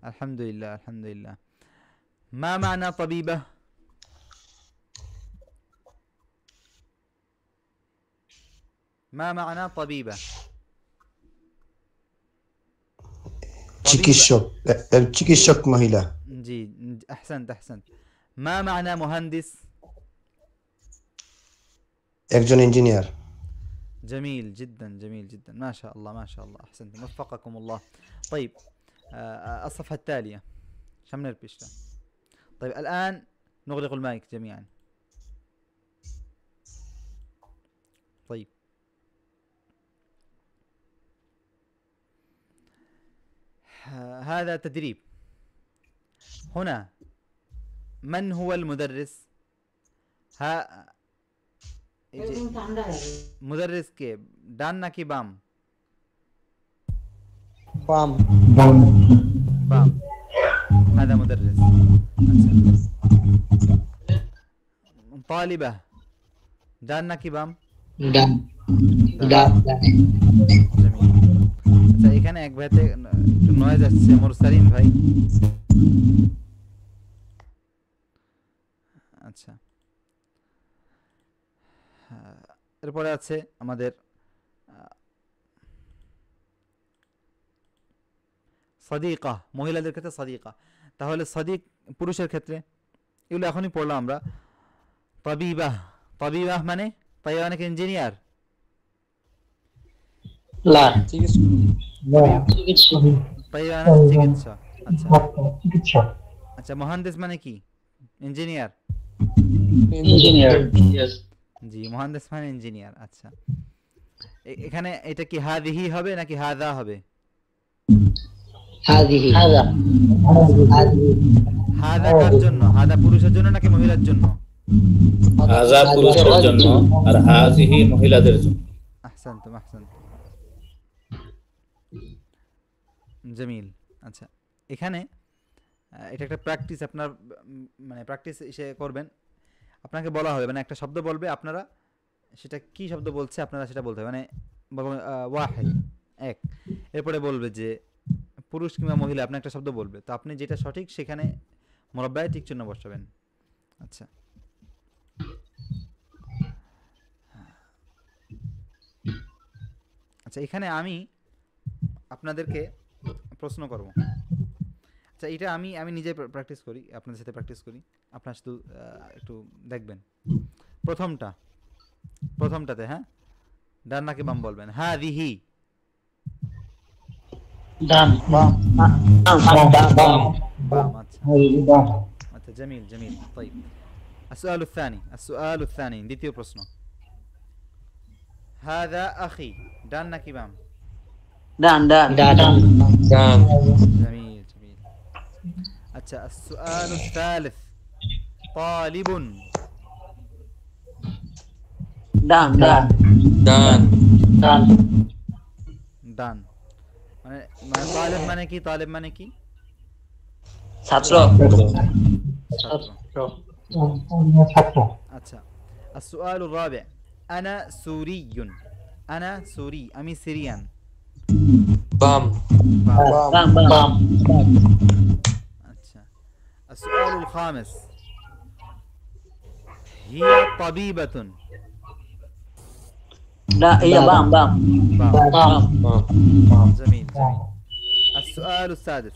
Speaker 2: الحمد لله الحمد لله. ما معنى طبيبة؟ ما معنى طبيبة؟
Speaker 10: চিকিৎসক মহিলা।
Speaker 2: জি أحسنت أحسنت. ما معنى مهندس؟
Speaker 10: একজন ইঞ্জিনিয়ার।
Speaker 2: جميل جدا جميل جدا. ما شاء الله ما شاء الله. أحسنتم وفقكم الله. طيب الصفحة التالية شمنا البيشتا. طيب الآن نغلق المايك جميعا. طيب هذا تدريب. هنا من هو المدرس؟ মুদাররিস কে, ডান নাকি বাম?
Speaker 14: বাম।
Speaker 2: هذا مدرس. তালিবা ডান নাকি বাম?
Speaker 14: ডান ডান
Speaker 2: আচ্ছা এখানে এক ভাইতে একটু নয়েজ আসছে, মুরসালিন ভাই। আচ্ছা এরপরে আছে আমাদের সাদিকা, মহিলাদের ক্ষেত্রে সাদিকা। তাহলে সাদিক পুরুষের ক্ষেত্রে এগুলো এখনই পড়লাম আমরা। তাবিবাহ, তাবিবাহ মানে তাবিবাহ মানে কি ইঞ্জিনিয়ার?
Speaker 14: লা
Speaker 2: তাবিবাহ মানে চিকিৎসক। আচ্ছা
Speaker 4: চিকিৎসক।
Speaker 2: আচ্ছা মুহান্দিস মানে কি? ইঞ্জিনিয়ার।
Speaker 14: ইঞ্জিনিয়ার ইয়েস
Speaker 2: জি মুহান্দিস মানে ইঞ্জিনিয়ার। আচ্ছা এখানে এটা কি হাদিহি হবে নাকি হাদা হবে?
Speaker 14: হাদিহি হাদা
Speaker 2: হাদা কার জন্য? হাদা পুরুষের জন্য নাকি মহিলার জন্য?
Speaker 6: হাযা পুরুষের জন্য আর হাযিহি মহিলাদের জন্য।
Speaker 2: আহসানতুম আহসানতুম, জামিল। আচ্ছা এখানে এটা একটা প্র্যাকটিস, আপনার মানে প্র্যাকটিস এসে করবেন। আপনাকে বলা হবে মানে একটা শব্দ বলবে, আপনারা সেটা কি শব্দ বলছে আপনারা সেটা বলতে হবে। মানে ওয়াহিদ এক, এরপরে বলবে যে পুরুষ কিংবা মহিলা, আপনি একটা শব্দ বলবে, তো আপনি যেটা সঠিক সেখানে মুরাব্বায়ে ঠিক চিহ্ন বসাবেন। আচ্ছা আচ্ছা এখানে আমি আপনাদেরকে প্রশ্ন করব। আচ্ছা এটা আমি নিজে প্র্যাকটিস করি, আপনাদের সাথে প্র্যাকটিস করি, আপনারা শুধু একটু দেখবেন। প্রথমটাতে হ্যাঁ ডান নাকি বাম বলবেন। হাদিহি
Speaker 14: ডান বাম বাম
Speaker 2: বাম। আচ্ছা আচ্ছা জামিল জামিল। طيب السؤال الثاني দ্বিতীয় প্রশ্ন। هذا أخي ডান নাকি বাম?
Speaker 14: ডান ডান ডান
Speaker 11: ডান।
Speaker 2: جميل جميل। আচ্ছা السؤال الثالث طالب
Speaker 14: ডান ডান
Speaker 11: ডান
Speaker 14: ডান
Speaker 2: ডান মানে তালিব মানে কি? তালিব মানে কি?
Speaker 14: ছাত্র
Speaker 4: ছাত্র।
Speaker 2: আচ্ছা السؤال الرابع أنا سوري أنا سوري আমি সিরিয়ান।
Speaker 11: বাম
Speaker 14: বাম বাম
Speaker 2: আচ্ছা السؤال الخامس هي طبيبة
Speaker 14: لا هي بام بام بام
Speaker 2: جميل جميل। السؤال السادس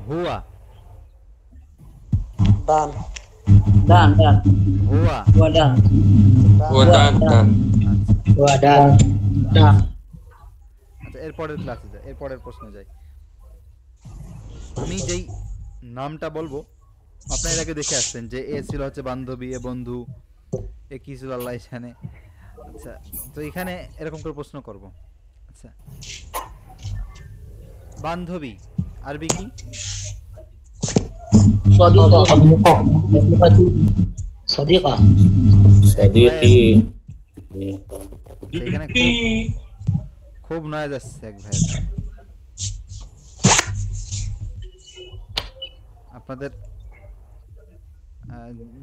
Speaker 2: هو
Speaker 14: دان دان دان
Speaker 2: هو
Speaker 14: دان
Speaker 11: ও ডান ডান
Speaker 14: هو دان دان
Speaker 2: আচ্ছা এরপরের ক্লাসে যাই, এরপরের প্রশ্নে যাই। আমি যেই নামটা বলবো আপনারা এর আগে দেখে আসছেন যে এ ছিল হচ্ছে বান্ধবী, এ বন্ধু, এ কি ছিল আল্লাহ জানে। আচ্ছা তো এখানে এরকম করে প্রশ্ন করব। আচ্ছা বান্ধবী আরবি কি?
Speaker 14: صديقة صديقة
Speaker 6: সাদিকি।
Speaker 2: এখানে খুব নয়েজ আসছে এক ভাই। আপনাদের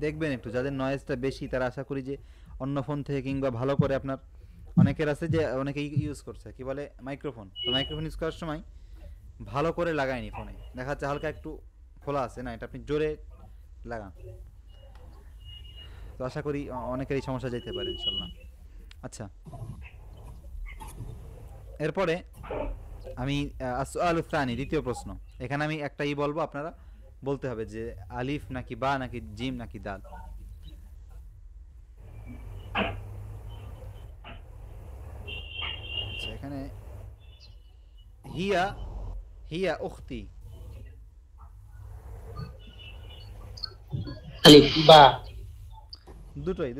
Speaker 2: দেখবেন একটু, যাদের নয়েজটা বেশি তারা আশা করি যে অন্য ফোন থেকে কিংবা ভালো করে, আপনার অনেকের আছে যে অনেকে ইউজ করছে কি বলে মাইক্রোফোন, তো মাইক্রোফোন ইউজ করার সময় ভালো করে লাগায়নি, ফোনে দেখা যাচ্ছে হালকা একটু খোলা আছে, না এটা আপনি জোরে লাগান, তো আশা করি অনেকের এই সমস্যা যেতে পারে ইনশাল্লাহ। আচ্ছা এরপরে আমি আসআলু সানি দ্বিতীয় প্রশ্ন। এখানে আমি একটা বলবো, আপনারা বলতে হবে যে আলিফ নাকি বা নাকি জিম নাকি দাল। আচ্ছা এখানে হিয়া হিয়া উখতি,
Speaker 14: আলিফ বা
Speaker 2: দুটোই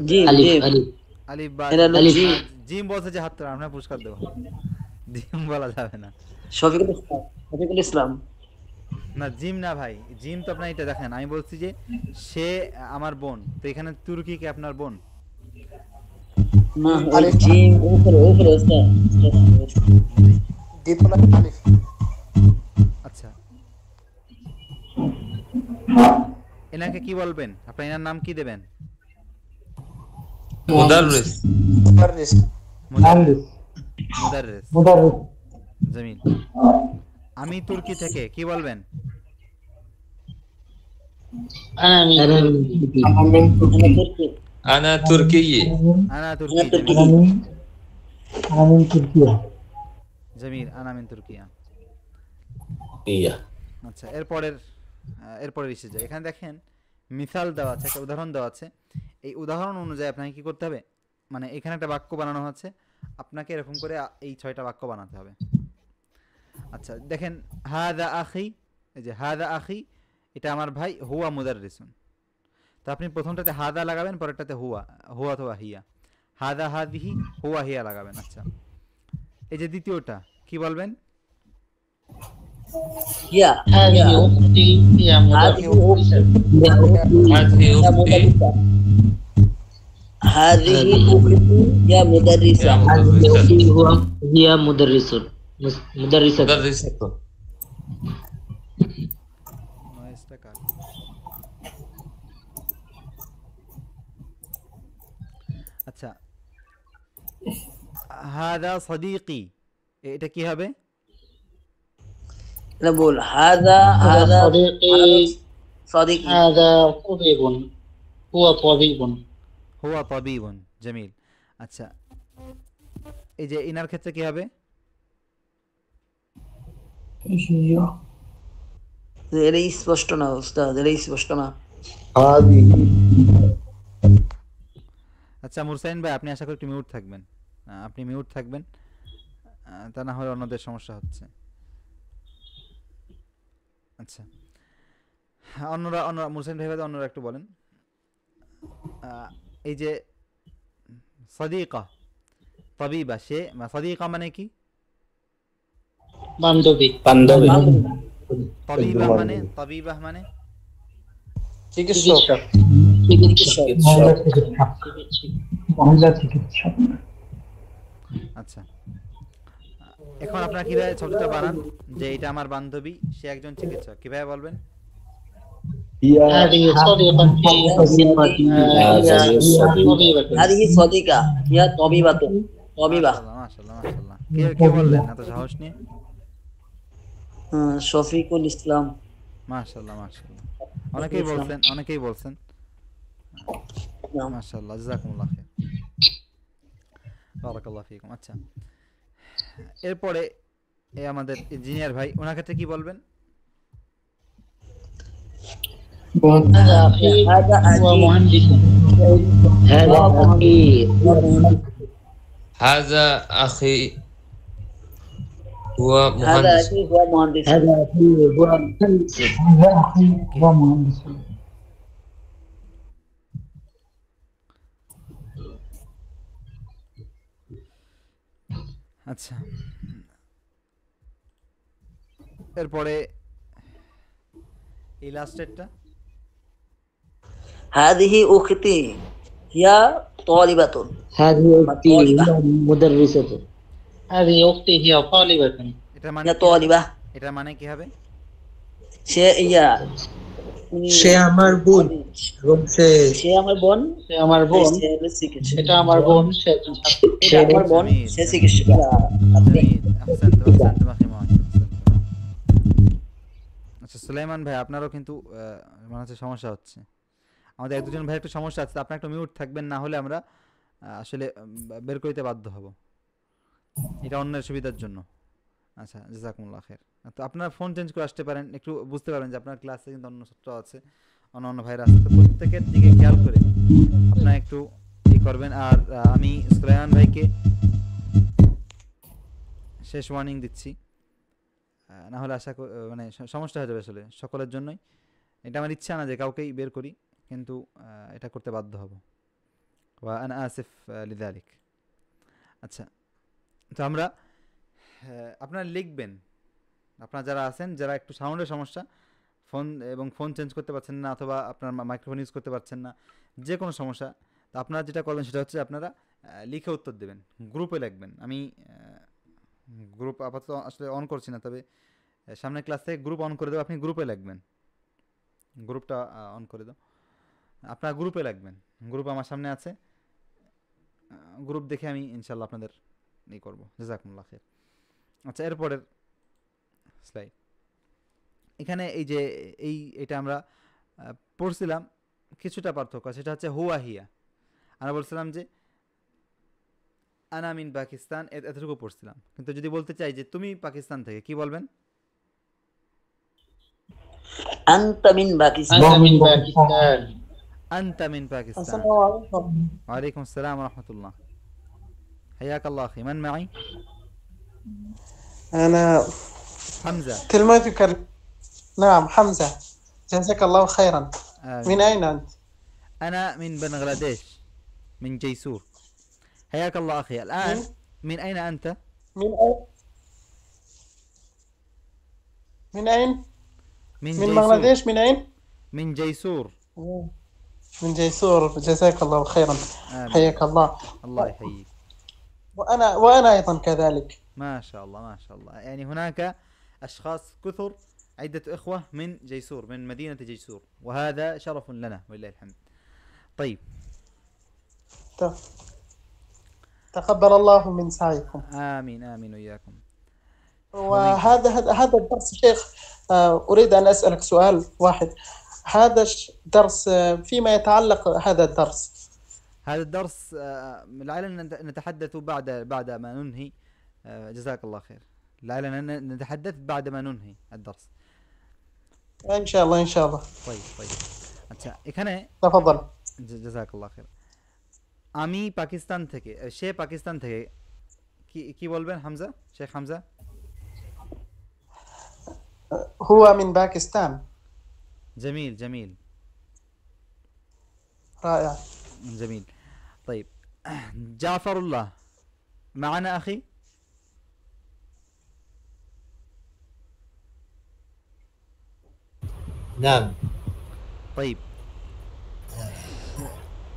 Speaker 2: আলিফ বা জিম বলছে যে হাত আমরা পুরস্কার দেব, জিম বলা যাবে না।
Speaker 14: শফিকুল ইসলাম
Speaker 2: না জিম না ভাই, জিম তো আপনার এটা দেখেন, আমি বলছি যে সে আমার বোন, তো এখানে তুর্কি কি আপনার বোন?
Speaker 14: না জিম উপরে উপরে আছে
Speaker 2: আচ্ছা এনাকে কি বলবেন? আপনার এনার নাম কি দেবেন?
Speaker 11: মুদাররিস।
Speaker 8: মুদাররিস।
Speaker 2: মুদাররিস।
Speaker 4: মুদাররিস।
Speaker 2: জামিল। আমি তুর্কি থেকে কি বলবেন?
Speaker 11: আনা তুর্কি।
Speaker 2: আনা তুর্কি।
Speaker 4: আমিন তুর্কিয়া।
Speaker 2: জামিল, আনা মিন তুর্কিয়া।
Speaker 6: ইয়া।
Speaker 2: আচ্ছা, এরপরের এসে যায়। এখানে দেখেন মিসাল দেওয়া আছে, একটা উদাহরণ দেওয়া আছে। এই উদাহরণ অনুযায়ী আপনাকে কি করতে হবে, মানে এখানে একটা বাক্য বানানো হচ্ছে, আপনাকে এরকম করে এই 6টা বাক্য বানাতে হবে। আচ্ছা দেখেন, হাদা আখি, এই যে হাদা আখি, এটা আমার ভাই, হুয়া মুদাররিসুন। তো আপনি প্রথমটাতে হাদা লাগাবেন, পরেরটাতে হুয়া, হুয়া অথবা হিয়া। হাদা হাদিহি, হুয়া হিয়া লাগাবেন। আচ্ছা, এই যে দ্বিতীয়টা কি বলবেন?
Speaker 14: يا هذه أختي يا مدرسة. هذه أختي يا مدرسة. هي مدرسة. مدرسة.
Speaker 2: আচ্ছা, হাদা সাদিকি, এটা কি হবে?
Speaker 14: نقول هذا صديقي. صديقي هذا طبيب. هو طبيب.
Speaker 2: هو طبيب. জামিল। আচ্ছা, এই যে ইনার ক্ষেত্রে কি হবে?
Speaker 14: এর স্পষ্ট না উস্তাদ, এর স্পষ্ট না।
Speaker 2: আচ্ছা মুরসাইন ভাই, আপনি আশা করি একটু মিউট থাকবেন, আপনি মিউট থাকবেন, তা না হলে অন্যদের সমস্যা হচ্ছে। আচ্ছা, অন্যরা মুরসাইন ভাই অন্যরা একটু বলেন। এই যে সাদিকা, তাবিবা, সে সাদিকা মানে কি?
Speaker 14: বান্ধবী।
Speaker 6: বান্ধবী।
Speaker 2: তাবিবা মানে, তাবিবা মানে
Speaker 8: চিকিৎসক।
Speaker 4: মহিলা চিকিৎসক।
Speaker 2: আচ্ছা, এখন আপনারা কিভাবে শব্দটা বানান যে এটা আমার বান্ধবী, সে একজন চিকিৎসক, কিভাবে বলবেন?
Speaker 14: هذه صديقتي. هذه صديقة. هي طبيبة. طبيبة.
Speaker 2: মাশাআল্লাহ মাশাআল্লাহ। কে বললেন এত সাহস নিয়ে?
Speaker 14: শফিকুল ইসলাম।
Speaker 2: মাশাআল্লাহ মাশাআল্লাহ, অনেকেই বলছেন। মাশাআল্লাহ, জাযাকুমুল্লাহ খাইর, বারাকাল্লাহু ফিকুম। আচ্ছা, এরপরে আমাদের ইঞ্জিনিয়ার ভাই, ওনার ক্ষেত্রে কি বলবেন?
Speaker 14: هذا مهندس.
Speaker 11: هذا أخي هو
Speaker 14: هذا
Speaker 11: مهندس.
Speaker 14: أخي هو مهندس.
Speaker 4: هذا أخي هو مهندس.
Speaker 2: আচ্ছা, এরপরে এই লাস্টেরটা,
Speaker 14: هذه أختي هي طالبة. هذه أختي مدرسة. هذه أختي هي طالبة.
Speaker 2: এটা মানে
Speaker 14: هي طالبة.
Speaker 2: এটা মানে কি হবে?
Speaker 14: সে ইয়া,
Speaker 12: সে আমার বোন এবং
Speaker 14: সে আমার বোন, সে আমার বোন, এটা আমার বোন, সে একজন ছাত্র। এটা আমার বোন, সে চিকিৎসক।
Speaker 2: আচ্ছা সুলাইমান ভাই, আপনারও কিন্তু মনে হচ্ছে সমস্যা হচ্ছে। আমাদের এক দুজন ভাই একটু সমস্যা আছে, আপনার একটু মিউট থাকবেন, না হলে আমরা আসলে বের করতে বাধ্য হব, এটা অন্যের সুবিধার জন্য। আচ্ছা, জাযাকুমুল্লাহ খাইর। তো আপনারা ফোন চেঞ্জ করে আসতে পারেন, একটু বুঝতে পারবেন যে আপনার ক্লাসে কিন্তু অন্য ছাত্র আছে, অন্য ভাইরা আছে, তো প্রত্যেকের দিকে খেয়াল করে আপনারা একটু ই করবেন। আর আমি সুলাইমান ভাইকে শেষ ওয়ার্নিং দিচ্ছি, না হলে মানে সমস্যা হয়ে যাবে আসলে সকলের জন্যই। এটা আমার ইচ্ছা না যে কাউকেই বের করি, কিন্তু এটা করতে বাধ্য হব, ওয়া আনা আসিফ লিযালিক। আচ্ছা, তো আমরা আপনারা লিখবেন, আপনারা যারা আছেন, যারা একটু সাউন্ডের সমস্যা, ফোন চেঞ্জ করতে পারছেন না, অথবা আপনার মাইক্রোফোন ইউজ করতে পারছেন না, যে কোনো সমস্যা, তো আপনারা যেটা করবেন সেটা হচ্ছে আপনারা লিখে উত্তর দেবেন, গ্রুপে লিখবেন। আমি গ্রুপ আপাতত আসলে অন করছি না, তবে সামনের ক্লাস থেকে গ্রুপ অন করে দেবো, আপনি গ্রুপে লিখবেন। গ্রুপটা অন করে দাও। আপনারা গ্রুপে লাগবেন, গ্রুপ আমার সামনে আছে, গ্রুপ দেখে আমি ইনশাল্লাহ আপনাদের ই করবো। জাযাকুমুল্লাহ খাইর। আচ্ছা, এরপরের স্লাইড। এখানে এই যে এটা আমরা পড়ছিলাম, কিছুটা পার্থক্য, সেটা হচ্ছে হুয়া হিয়া। আমরা বলছিলাম যে আনা মিন পাকিস্তান, এতটুকু পড়ছিলাম। কিন্তু যদি বলতে চাই যে তুমি পাকিস্তান থেকে, কি বলবেন?
Speaker 14: আনতা মিন পাকিস্তান।
Speaker 2: আনতা মিন পাকিস্তান। ওয়ালাইকুম আসসালাম ওয়া রাহমাতুল্লাহ। حياك الله أخي. من معي؟
Speaker 15: أنا
Speaker 2: حمزة.
Speaker 15: تلميذك. نعم حمزة، جزاك الله خيرا. من أين أنت؟
Speaker 2: أنا من بنغلاديش، من جيسور. حياك الله أخي. الآن من أين أنت؟
Speaker 15: من أين؟ من أين؟
Speaker 2: من
Speaker 15: بنغلاديش. من أين؟
Speaker 2: من جيسور.
Speaker 15: من جيسور، جزاك الله خيرا. حياك الله.
Speaker 2: الله يحييك.
Speaker 15: وأنا أيضا كذلك.
Speaker 2: ما شاء الله ما شاء الله. يعني هناك أشخاص كثر، عدة إخوة من جيسور، من مدينة جيسور، وهذا شرف لنا ولله الحمد. طيب،
Speaker 15: تقبل الله من سعيكم.
Speaker 2: آمين آمين وإياكم.
Speaker 15: وهذا الدرس شيخ، أريد أن أسألك سؤال واحد. هذا درس فيما يتعلق هذا الدرس
Speaker 2: لعلنا نتحدث بعد ما ننهي. جزاك الله خير. لعلنا نتحدث بعد ما ننهي الدرس
Speaker 15: إن شاء الله. إن شاء الله.
Speaker 2: طيب. আচ্ছা, এখানে
Speaker 15: تفضل.
Speaker 2: جزاك الله خير. আমি পাকিস্তান থেকে, সে পাকিস্তান থেকে, কি বলবেন হামজা? শেখ হামজা।
Speaker 15: هو من باكستان.
Speaker 2: جميل
Speaker 15: رائع.
Speaker 2: جميل. طيب، جعفر الله معنا أخي؟
Speaker 16: نعم.
Speaker 2: طيب،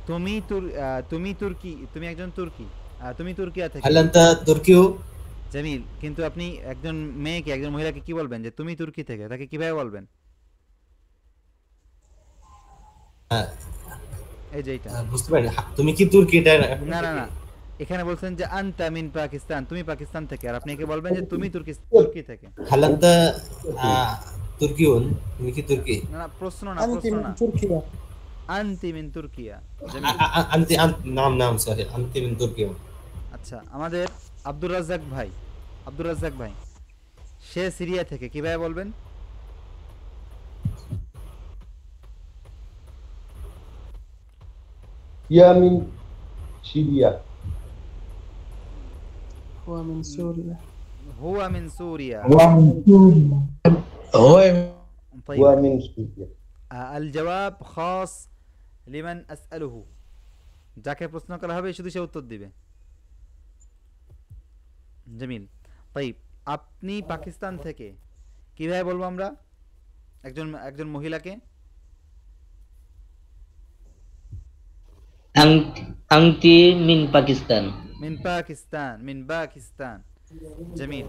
Speaker 2: তুমি তুর্কি, তুমি একজন তুর্কি, তুমি তুর্কিয়া থেকে।
Speaker 16: هل أنت تركي؟
Speaker 2: জামিল। কিন্তু আপনি একজন মেয়েকে, একজন মহিলাকে কি বলবেন যে তুমি তুর্কি থেকে, তাকে কিভাবে বলবেন? এই যে এটা
Speaker 16: বুঝতে পারি, তুমি কি তুর্কি?
Speaker 2: না, এখানে বলছেন যে আনতা মিন পাকিস্তান, তুমি পাকিস্তান থেকে, আর আপনি একে বলবেন যে তুমি তুর্কি থেকে।
Speaker 16: هل أنت تركيون؟ তুমি কি তুর্কি?
Speaker 2: না, প্রশ্ন না। আনতি মিন তুর্কিয়া।
Speaker 16: أنت نعم صحيح، أنت من تركيا.
Speaker 2: আচ্ছা, আমাদের আব্দুর রাজ্জাক ভাই, সে সিরিয়া থেকে, কিভাবে বলবেন?
Speaker 17: يا من سوريا.
Speaker 15: هو من سوريا.
Speaker 2: طيب،
Speaker 17: هو من سوريا.
Speaker 2: الجواب خاص لمن أسأله. যাকে প্রশ্ন করা হবে শুধু সে উত্তর দিবে। জামিল। طيب, আপনি পাকিস্তান থেকে, কিভাবে বলবো আমরা একজন মহিলাকে?
Speaker 14: আনতি মিন পাকিস্তান।
Speaker 2: من باكستان. جميل.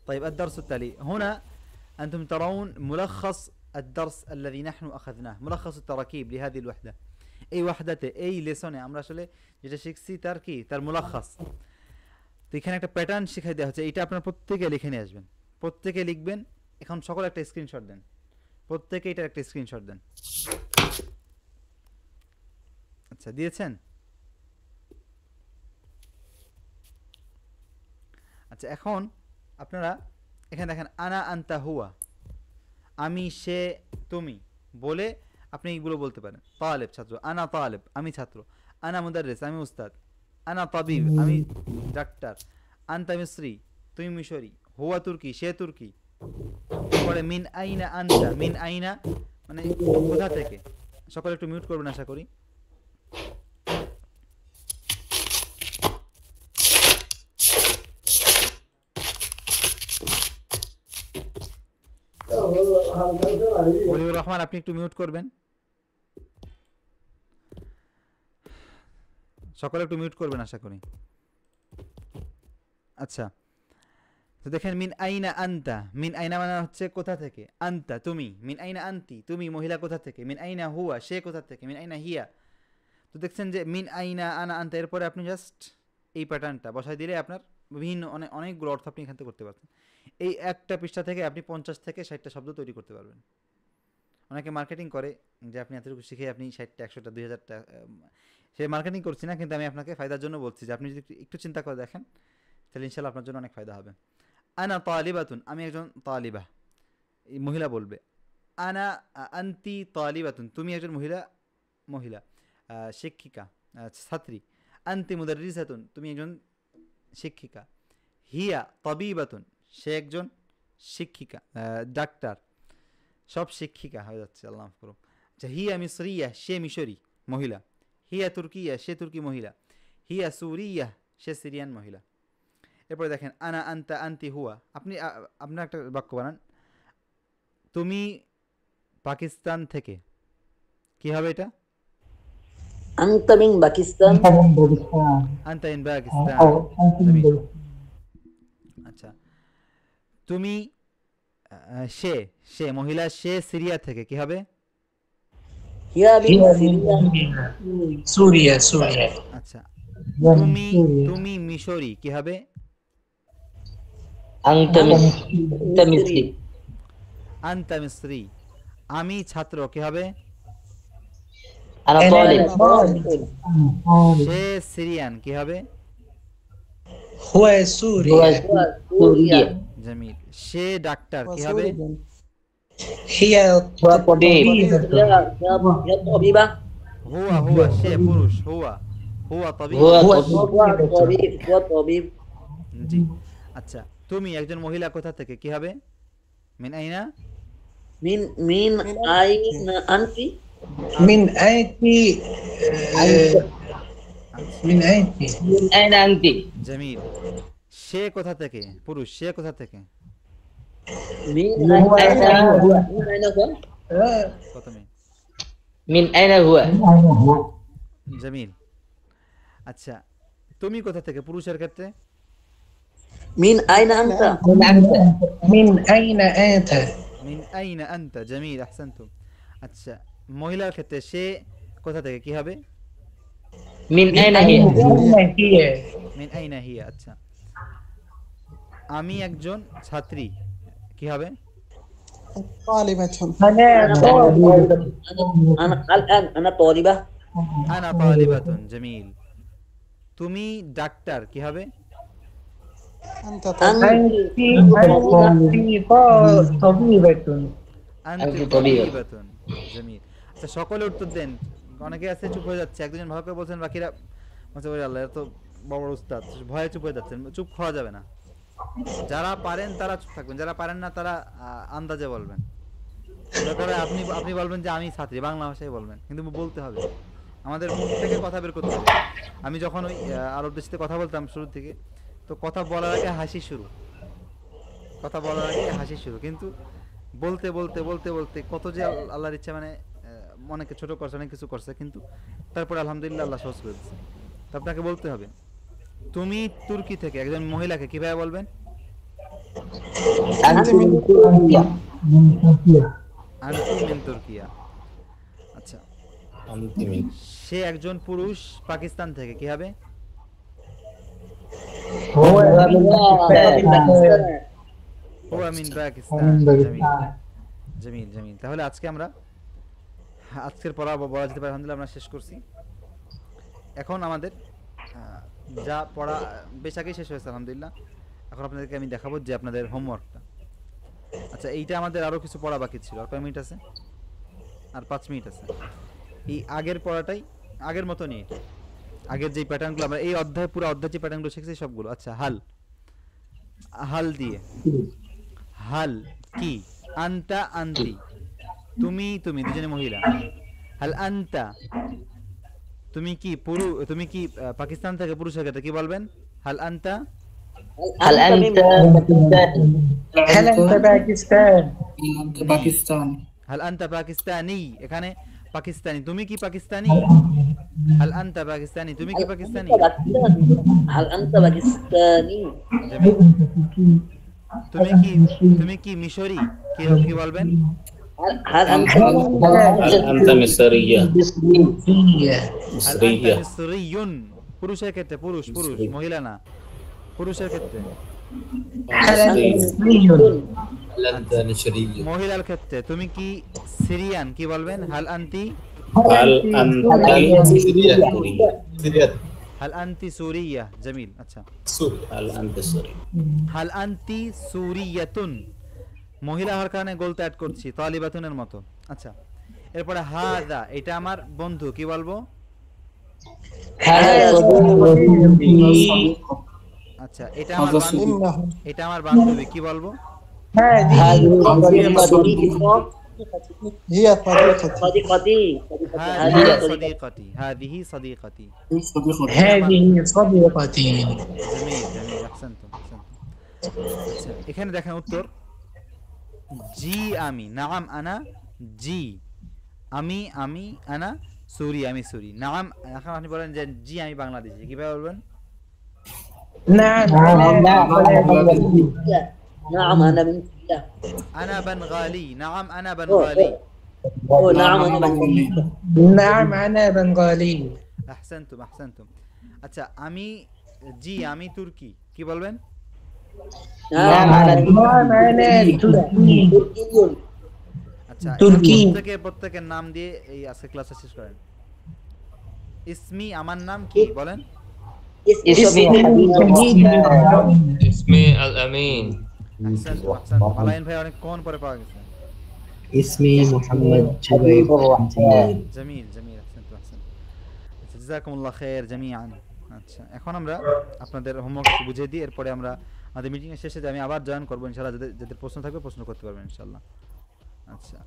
Speaker 2: طيب، الدرس التالي. هنا أنتم ترون ملخص الدرس الذي نحن أخذناه، ملخص التراكيب لهذه الوحدة. এই ওয়াহদাতে, এই লেসনে আমরা আসলে যেটা শিখছি তার মুলাখাস। তো এখানে একটা প্যাটার্ন শিখাই দেওয়া হচ্ছে, এটা আপনারা প্রত্যেকে লিখে নিয়ে আসবেন, প্রত্যেকে লিখবেন। এখন সকলে একটা স্ক্রিনশট দেন, প্রত্যেকে এটার একটা স্ক্রিনশট দেন। আচ্ছা, দিয়েছেন? আচ্ছা, এখন আপনারা এখানে দেখেন আনা আনতা হুয়া, আমি সে তুমি বলে আপনি এগুলো বলতে পারেন। তালেব ছাত্র, আনা তালেব আমি ছাত্র, আনা মুদাররিস আমি উস্তাদ, আনা তাবিব আমি ডাক্তার, আনতা মিসরি তুমি মিশরি, হুয়া তুর্কি সে তুর্কি। পরে মিন আইনা আনতা, মিন আইনা মানে কোথা থেকে। সকলে একটু মিউট করবেন আশা করি। ওলিউর রহমান, আপনি একটু মিউট করবেন, সকলে একটু মিউট করবেন আশা করি। আচ্ছা, তো দেখেন মিন আইনা আনতা, মিন আইনা মানে হচ্ছে কোথা থেকে, আনতা তুমি, মিন আইনা আনতি তুমি মহিলা কোথা থেকে, মিন আইনা হুয়া সে কোথা থেকে, মিন আইনা হিয়া। তো দেখছেন যে মিন আইনা আনা আনতা, এরপরে আপনি জাস্ট এই প্যাটার্নটা বসাই দিলে আপনার বিভিন্ন অনেকগুলো অর্থ আপনি এখান থেকে করতে পারছেন। এই একটা পৃষ্ঠা থেকে আপনি 50 থেকে 60টা শব্দ তৈরি করতে পারবেন। অনেকে মার্কেটিং করে যে আপনি এতটুকু শিখে আপনি 60টা 100টা 2000টা, সে মার্কেটিং করছি না, কিন্তু আমি আপনাকে ফায়দার জন্য বলছি যে আপনি যদি একটু চিন্তা করে দেখেন তাহলে ইনশাআল্লাহ আপনার জন্য অনেক ফায়দা হবে। আনা তালিবাতুন, আমি একজন তালিবা, মহিলা বলবে। আনা আনতি তালিবাতুন, তুমি একজন মহিলা শিক্ষিকা ছাত্রী। আনতি মুদাররিসাতুন, তুমি একজন শিক্ষিকা। হিয়া তাবিবাতুন, সে একজন শিক্ষিকা ডাক্তার, সব শিক্ষিকা হয়ে যাচ্ছে, আল্লাহ মাফ করুন। আচ্ছা, হিয়া মিসরিয়া, সে মিশরি মহিলা। হিয়া তুর্কিয়া, সে তুর্কি মহিলা। হিয়া সুরিয়া, সে সিরিয়ান মহিলা। এরপরে দেখেন আনা আনতা আনতি হুয়া, আপনি আপনার একটা বাক্য বানান, তুমি পাকিস্তান থেকে, কি হবে এটা?
Speaker 14: আনতা মিন পাকিস্তান,
Speaker 2: আনতা ইন পাকিস্তান। আচ্ছা, তুমি সে মহিলা, সে সিরিয়া থেকে, কি হবে?
Speaker 14: হিয়া মিন সুরিয়া।
Speaker 2: আচ্ছা, তুমি মিশরি, কি হবে?
Speaker 14: আনতা মিসরি।
Speaker 2: আনতা মিসরি। আমি ছাত্র, কি হবে?
Speaker 14: আনা তালিব।
Speaker 2: সে সিরিয়ান, কি হবে?
Speaker 12: হুয়া সুরিয়া।
Speaker 2: জামিল। সে ডাক্তার, কি হবে?
Speaker 12: হিয়া
Speaker 14: তাবিবা।
Speaker 2: হুয়া সে পুরুষ, হুয়া তাবিব। জি। আচ্ছা, তুমি একজন মহিলা কোথা থেকে, কি হবে? মিন আইনা
Speaker 14: আনতি।
Speaker 12: মিন আইনা আনতি।
Speaker 2: জামিল। সে কোথা থেকে, পুরুষ, সে কোথা থেকে?
Speaker 14: মিন আইনা হুয়া।
Speaker 2: জামিল। আচ্ছা, তুমি কোথা থেকে, পুরুষের ক্ষেত্রে?
Speaker 14: মিন আইনা আনতা।
Speaker 12: মিন আইনা আনতা।
Speaker 2: মিন আইনা আনতা। জামিল, আহসানতুম। আচ্ছা, মহিলার ক্ষেত্রে সে কোথা থেকে, কি হবে?
Speaker 14: মিন আইনা হিয়া।
Speaker 2: মিন আইনা হিয়া। আচ্ছা, আমি একজন ছাত্রী, কি হবে?
Speaker 14: আনা তালিবা।
Speaker 2: আনা তালিবাতুন। জামিল। তুমি ডাক্তার, কি হবে?
Speaker 12: আনতি তাবিবাতুন।
Speaker 2: জামিল। আচ্ছা, সকলে উত্তর দেন, অনেকে আছে চুপ হয়ে যাচ্ছে, এক দুজন ভালো করে বলছেন, বাকিরা আল্লাহ এত বড় উস্তাদ, ভয়ে চুপ হয়ে যাচ্ছেন। চুপ খাওয়া যাবে না, যারা পারেন তারা চুপ থাকবেন, যারা পারেন না তারা আন্দাজে বলবেন। আপনি বলবেন যে আমি ছাত্রী, বাংলা ভাষায় বলবেন, কিন্তু বলতে হবে, আমাদের মুখ থেকে কথা বের করতে হবে। আমি যখন ওই আরব দেশে কথা বলতাম শুরু থেকে, তো কথা বলার আগে হাসি শুরু, কিন্তু বলতে বলতে বলতে বলতে কত যে আল্লাহর ইচ্ছা, মানে অনেকে ছোট করছে, অনেক কিছু করছে, কিন্তু তারপরে আলহামদুলিল্লাহ আল্লাহ সহজ করে দিচ্ছে। তো আপনাকে বলতে হবে, তুমি তুর্কি থেকে একজন মহিলাকে কিভাবে বলবেন? আনতি মিন তুর্কিয়া। আচ্ছা, সে একজন পুরুষ পাকিস্তান থেকে, কি হবে? হুয়া মিন পাকিস্তান। জামিল। তাহলে আজকের পড়া বলা যেতে পারে আলহামদুলিল্লাহ আমরা শেষ করছি। এখন আমাদের যা পড়া বেশ আগেই শেষ হয়েছে আলহামদুলিল্লাহ। এখন আপনাদেরকে আমি দেখাবো যে আপনাদের হোমওয়ার্কটা। আচ্ছা, এইটা আমাদের আরো কিছু পড়া বাকি ছিল। আর কয় মিনিট আছে? আর 5 মিনিট আছে। এই আগের পড়াটাই আগের মতনই, আগের যে প্যাটার্নগুলো আমরা এই পুরো অধ্যায় যে প্যাটার্নগুলো শিখছি সবগুলো। আচ্ছা, হাল দিয়ে, হাল কি? আনতা আনতি, তুমি দুজনে মহিলা। হাল আনতা, তুমি কি পাকিস্তান থেকে, পুরুষের ক্ষেত্রে কি বলবেন? হাল আনতা
Speaker 7: পাকিস্তান।
Speaker 2: হাল আনতা পাকিস্তানি, এখানে পাকিস্তানি, তুমি কি পাকিস্তানি? হাল আনতা পাকিস্তানি, তুমি কি পাকিস্তানি?
Speaker 14: হাল আনতা পাকিস্তানি।
Speaker 2: তুমি কি মিশরি? কি বলবেন?
Speaker 6: هل أنت مصرية؟ مصرية
Speaker 2: মিসরিয়ুন পুরুষের ক্ষেত্রে, পুরুষ মহিলা না, পুরুষের ক্ষেত্রে। মহিলার ক্ষেত্রে তুমি কি সিরিয়ান? কি বলবেন? হাল আনতি হাল আনতি সুরিয়া। জামিল। আচ্ছা, হাল আনতি সুরিয়াতুন, মহিলা হওয়ার কারণে গোলতে অ্যাড করছি, তালিবাতুনের মতো। আচ্ছা, এরপরে হাদা, এটা আমার বন্ধু, কি বলবো? আচ্ছা, এটা আমার বান্ধবী, কি বলবো? هذه صديقتي এখানে দেখেন উত্তর জি আমি, নাম আনা, জি আমি আনা সুরি, আমি সুরি। নাম, এখন আপনি বলেন যে জি আমি বাংলাদেশি, কিভাবে বলবেন? أنا بنغالي. نعم أنا بنغالي.
Speaker 12: نعم أنا بنغالي.
Speaker 2: أحسنتم. আচ্ছা, আমি জি আমি তুর্কি, কি বলবেন? আচ্ছা, প্রত্যেকের নাম দিয়ে এই আজকে ক্লাসটা শেষ করেন। ইসমি, আমার নাম কি বলেন?
Speaker 11: ইসমি আল আমিন।
Speaker 2: আলাইন ভাই অনেক কোন পরে পাওয়া গেছে।
Speaker 18: ইসমি মুহাম্মদ জুবাইর।
Speaker 2: জামিল। আচ্ছা, জাযাকুমুল্লাহ খাইর জামিআন। আচ্ছা, এখন আমরা আপনাদের হোমওয়ার্ক বুঝিয়ে দিই, এরপরে আমরা আমাদের মিটিং এর শেষে আমি আবার জয়েন করব ইনশাআল্লাহ। যাদের প্রশ্ন থাকবে প্রশ্ন করতে পারবেন ইনশাআল্লাহ। আচ্ছা,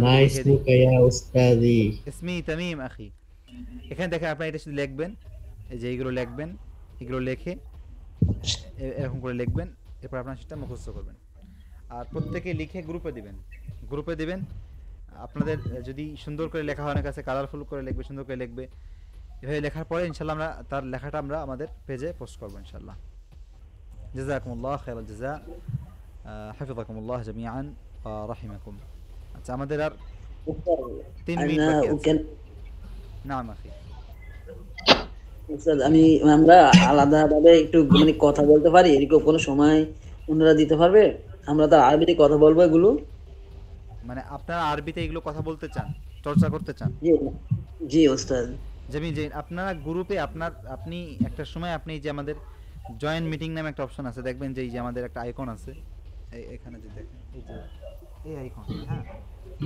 Speaker 18: নাইস মুকা ইয়া উস্তাদি।
Speaker 2: ইসমি তামিম আখি। এখানে দেখেন আপনি এটা শুধু লিখবেন, এই যে এইগুলো লিখবেন, এগুলো লিখে এরকম করে লিখবেন, এরপর আপনারা সেটা মুখস্থ করবেন। আর প্রত্যেকে লিখে গ্রুপে দিবেন। আপনাদের যদি সুন্দর করে লেখা হয়, অনেক কাছে কালারফুল করে লিখবে, সুন্দর করে লিখবে। এভাবে লেখার পরে ইনশাআল্লাহ আমরা তার লেখাটা আমরা আমাদের পেজে পোস্ট করব ইনশাআল্লাহ। জাযাকুমুল্লাহ খাইরাল জাযা, হাফিযাকুমুল্লাহ জামিআন ওয়া রাহিমাকুম। আচ্ছা, আমাদের আর 3 মিনিট বাকি আছে। নাম আখি।
Speaker 14: আমরা আলাদাভাবে একটু মানে কথা বলতে পারি, এরকম কোনো সময় ওনারা দিতে পারবে? আমরা তো আরবিতে কথা বলবো এগুলো।
Speaker 2: মানে আপনারা আরবিতে এগুলো কথা বলতে চান, চর্চা করতে চান?
Speaker 14: জি ওস্তাদ।
Speaker 2: জামিল, আপনারা গ্রুপে আপনি একটা সময় আপনি যে আমাদের জয়েন মিটিং নামে একটা অপশন আছে, দেখবেন যে এই যে আমাদের একটা আইকন আছে, এখানে যে দেখেন এই যে এই আইকন, হ্যাঁ,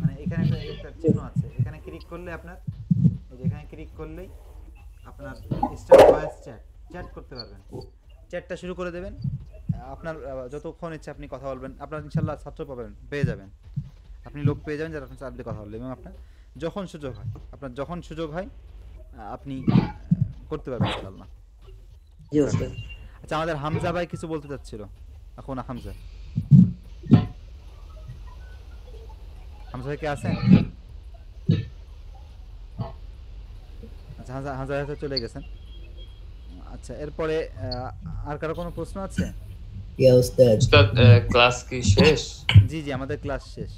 Speaker 2: মানে এখানে একটা চিহ্ন আছে, এখানে ক্লিক করলে আপনার এই যে এখানে ক্লিক করলেই আপনার স্টার্ট ভয়েস চ্যাট করতে পারবেন। চ্যাটটা শুরু করে দেবেন, আপনার যতক্ষণ ইচ্ছা আপনি কথা বলবেন। আপনার ইনশাআল্লাহ ছাত্র পেয়ে যাবেন, আপনি লোক পেয়ে যাবেন যারা আপনার সাথে কথা বলবে, এবং আপনার যখন সুযোগ হয় আপনি করতে পারবেন ইনশাআল্লাহ।
Speaker 14: জি ওস্তাদ।
Speaker 2: আচ্ছা, আমাদের হামজা ভাই কিছু বলতে চাচ্ছিল, এখন হামজা ভাই কে আছেন? আচ্ছা, হামজা ভাই চলে গেছেন। আচ্ছা, এরপরে আর কারো কোনো প্রশ্ন আছে?
Speaker 18: ইয়া উস্তাদ,
Speaker 11: ক্লাস কি শেষ?
Speaker 2: জি আমাদের ক্লাস শেষ।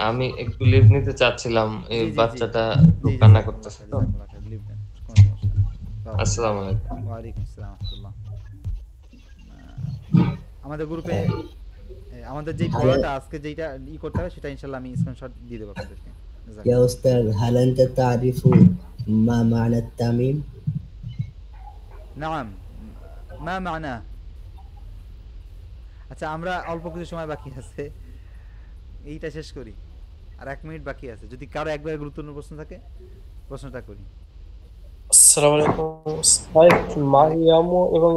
Speaker 11: আমি একটু লিভ নিতে চাচ্ছিলাম, এই বাচ্চাটা কান্না করতেছে তো। আসসালামু আলাইকুম।
Speaker 2: ওয়া আলাইকুম আসসালাম ওয়া রাহমাতুল্লাহ। আমাদের গ্রুপে আমাদের যে পড়াটা আজকে যেটা করতে হবে সেটা ইনশাআল্লাহ আমি স্ক্রিনশট দিয়ে দেব আপনাদেরকে।
Speaker 18: ইয়া উস্তাদ, হাল আনতা তারিফু মা মা'না আত-তামিম?
Speaker 2: নাম, মা মা'না। আচ্ছা, আমরা অল্প কিছু সময় বাকি আছে, এইটা শেষ করি, আর 1 মিনিট বাকি আছে। যদি কারো একবার গুরুত্বপূর্ণ প্রশ্ন থাকে প্রশ্নটা করি।
Speaker 19: আসসালামু আলাইকুম। মারিয়াম এবং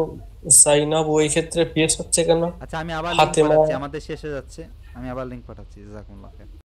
Speaker 19: জাইনাব ওই ক্ষেত্রে পিএস হচ্ছে কেন?
Speaker 2: আচ্ছা, আমি আবার লিংক পাঠাচ্ছি, আমাদের শেষ হয়ে যাচ্ছে, আমি আবার লিংক পাঠাচ্ছি। জাযাকুমুল্লাহ খাইর।